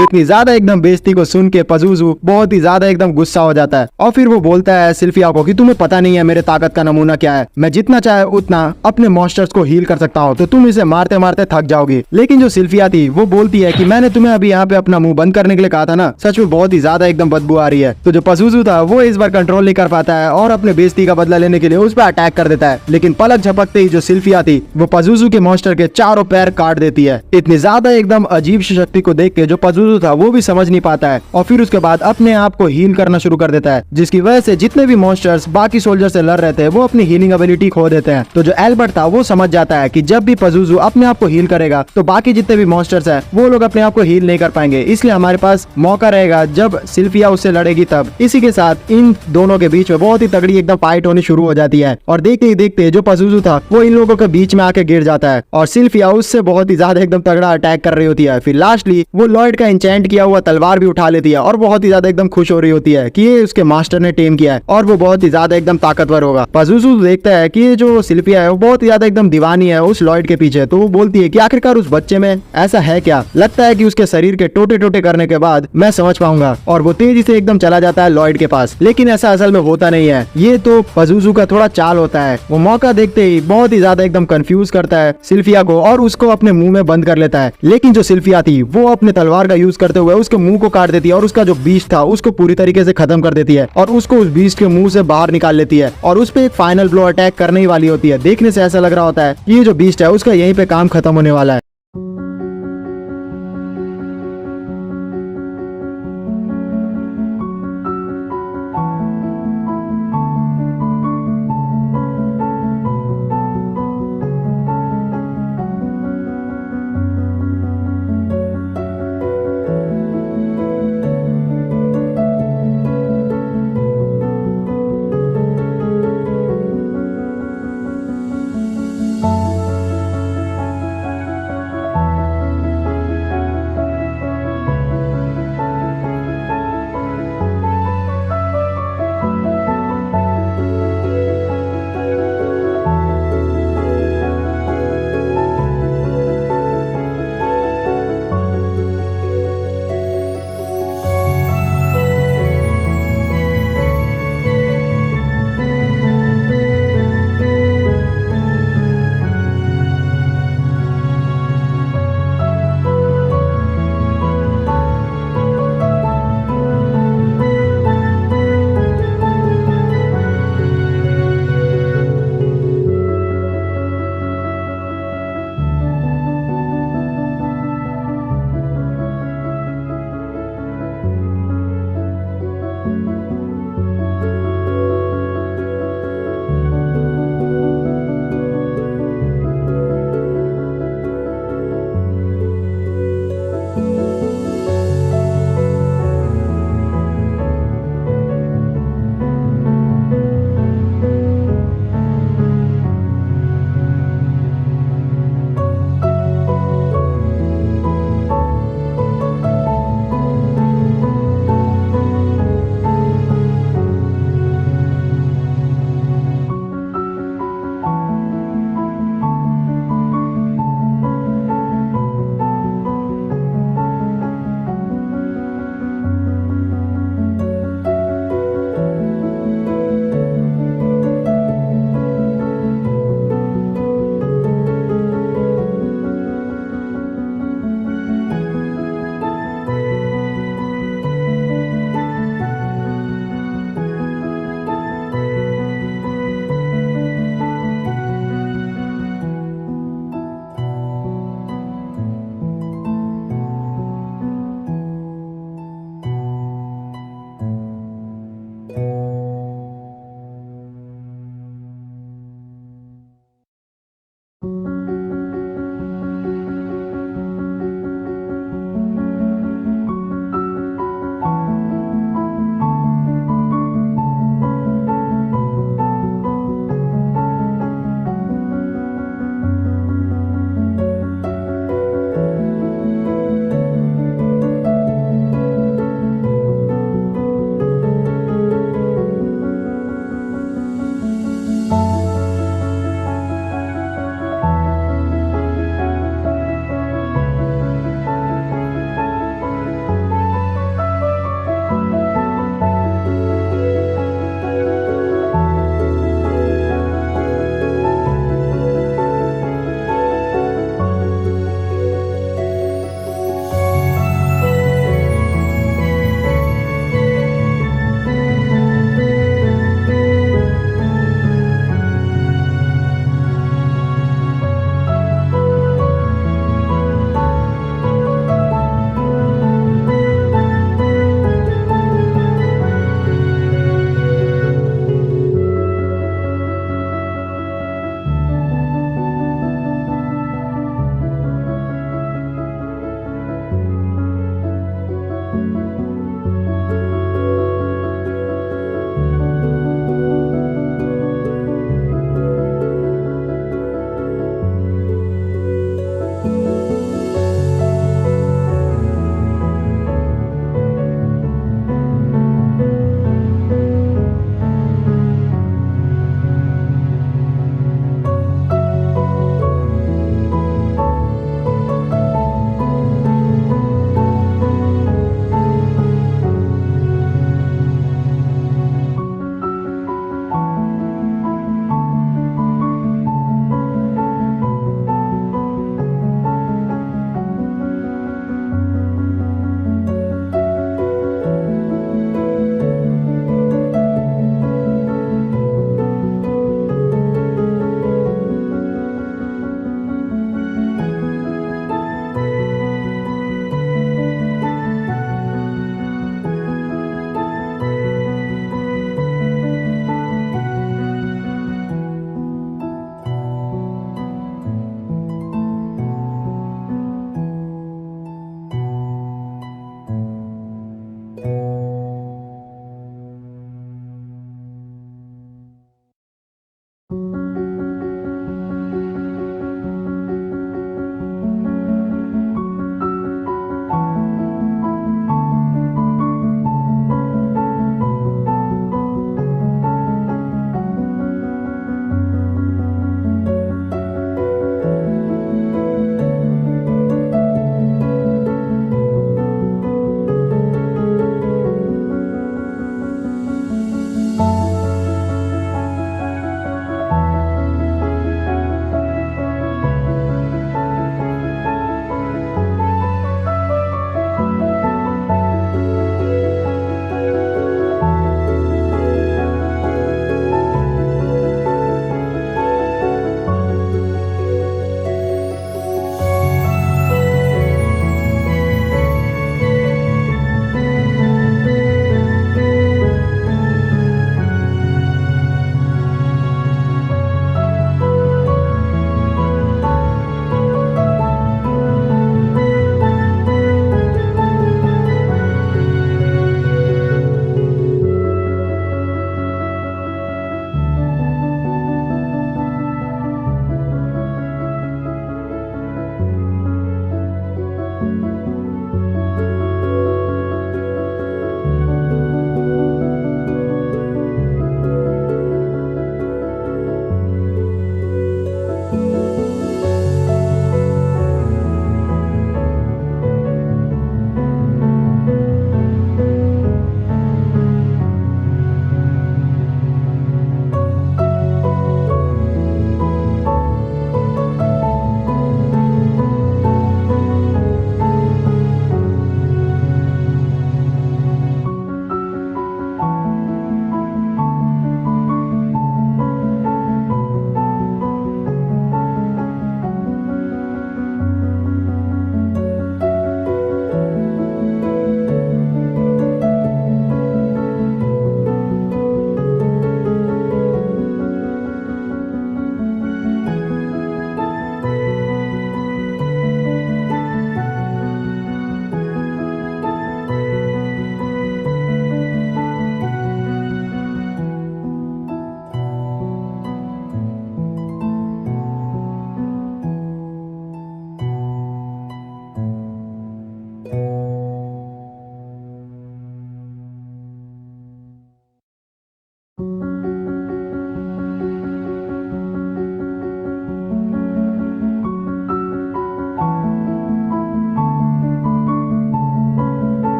इतनी ज्यादा एकदम बेइज्जती को सुन के पजूजू बहुत ही ज्यादा एकदम गुस्सा हो जाता है, और फिर वो बोलता है सिल्फिया को कि तुम्हें पता नहीं है मेरे ताकत का नमूना क्या है, मैं जितना चाहे उतना अपने मॉन्स्टर्स को हील कर सकता हूँ, तो तुम इसे मारते मारते थक जाओगी। लेकिन जो सिल्फिया थी वो बोलती है कि मैंने तुम्हें अभी यहाँ पे अपना मुंह बंद करने के लिए कहा था ना, सच में बहुत ही ज्यादा एकदम बदबू आ रही है। तो जो पजूजू था वो इस बार कंट्रोल नहीं कर पाता है और अपने बेइज्जती का बदला लेने के लिए उस पर अटैक कर देता है। लेकिन पलक झपकते ही जो सिल्फिया थी वो पजूजू के मॉन्स्टर के चारों पैर काट देती है। इतनी ज्यादा एकदम अजीब सी शक्ति को देख के जो पजूजू था वो भी समझ नहीं पाता है, और फिर उसके बाद अपने आप को हील करना शुरू कर देता है, जिसकी वजह से जितने भी मॉन्स्टर्स बाकी सोल्जर से लड़ रहे थे वो अपनी हीलिंग एबिलिटी खो देते हैं। तो जो एल्बर्ट था वो समझ जाता है कि जब भी पजूजू अपने आप को हील करेगा तो बाकी जितने भी मॉन्स्टर्स हैं वो लोग अपने आप को हील नहीं कर पाएंगे, इसलिए हमारे पास मौका रहेगा जब सिल्फिया उससे लड़ेगी तब। इसी के साथ इन दोनों के बीच में बहुत ही तगड़ी एकदम फाइट होनी शुरू हो जाती है, और देखते ही देखते जो पजूजू था वो इन लोगों के बीच में आके गिर जाता है, और सिल्फिया उससे बहुत ही ज्यादा एकदम तगड़ा अटैक कर रही होती है। फिर लास्टली वो लॉयड का एन्चेंट किया हुआ तलवार भी उठा लेती है, और बहुत ही ज्यादा एकदम खुश हो रही होती है कि ये उसके मास्टर ने टेम किया है और वो बहुत ही ज्यादा एकदम ताकतवर होगा। पजूजू देखता है कि ये जो सिल्फिया है वो बहुत ही ज्यादा एकदम दीवानी है उस लॉयड के पीछे, तो वो बोलती है कि आखिरकार उस बच्चे में ऐसा है क्या, लगता है कि उसके शरीर के टोटे टोटे करने के बाद मैं समझ पाऊंगा, और वो तेजी से एकदम चला जाता है लॉयड के पास। लेकिन ऐसा असल में होता नहीं है, ये तो पजूजू का थोड़ा चाल होता है। वो मौका देखते ही बहुत ही ज्यादा एकदम कंफ्यूज करता है सिल्फिया को और उसको अपने मुंह में बंद कर लेता है। लेकिन जो सिल्फिया थी वो अपने तलवार का यूज करते हुए उसके मुंह को काट देती है, और उसका जो बीस्ट था उसको पूरी तरीके से खत्म कर देती है, और उसको उस बीस्ट के मुंह से बाहर निकाल लेती है, और उस पे एक फाइनल ब्लो अटैक करने ही वाली होती है। देखने से ऐसा लग रहा होता है कि ये जो बीस्ट है उसका यहीं पे काम खत्म होने वाला है।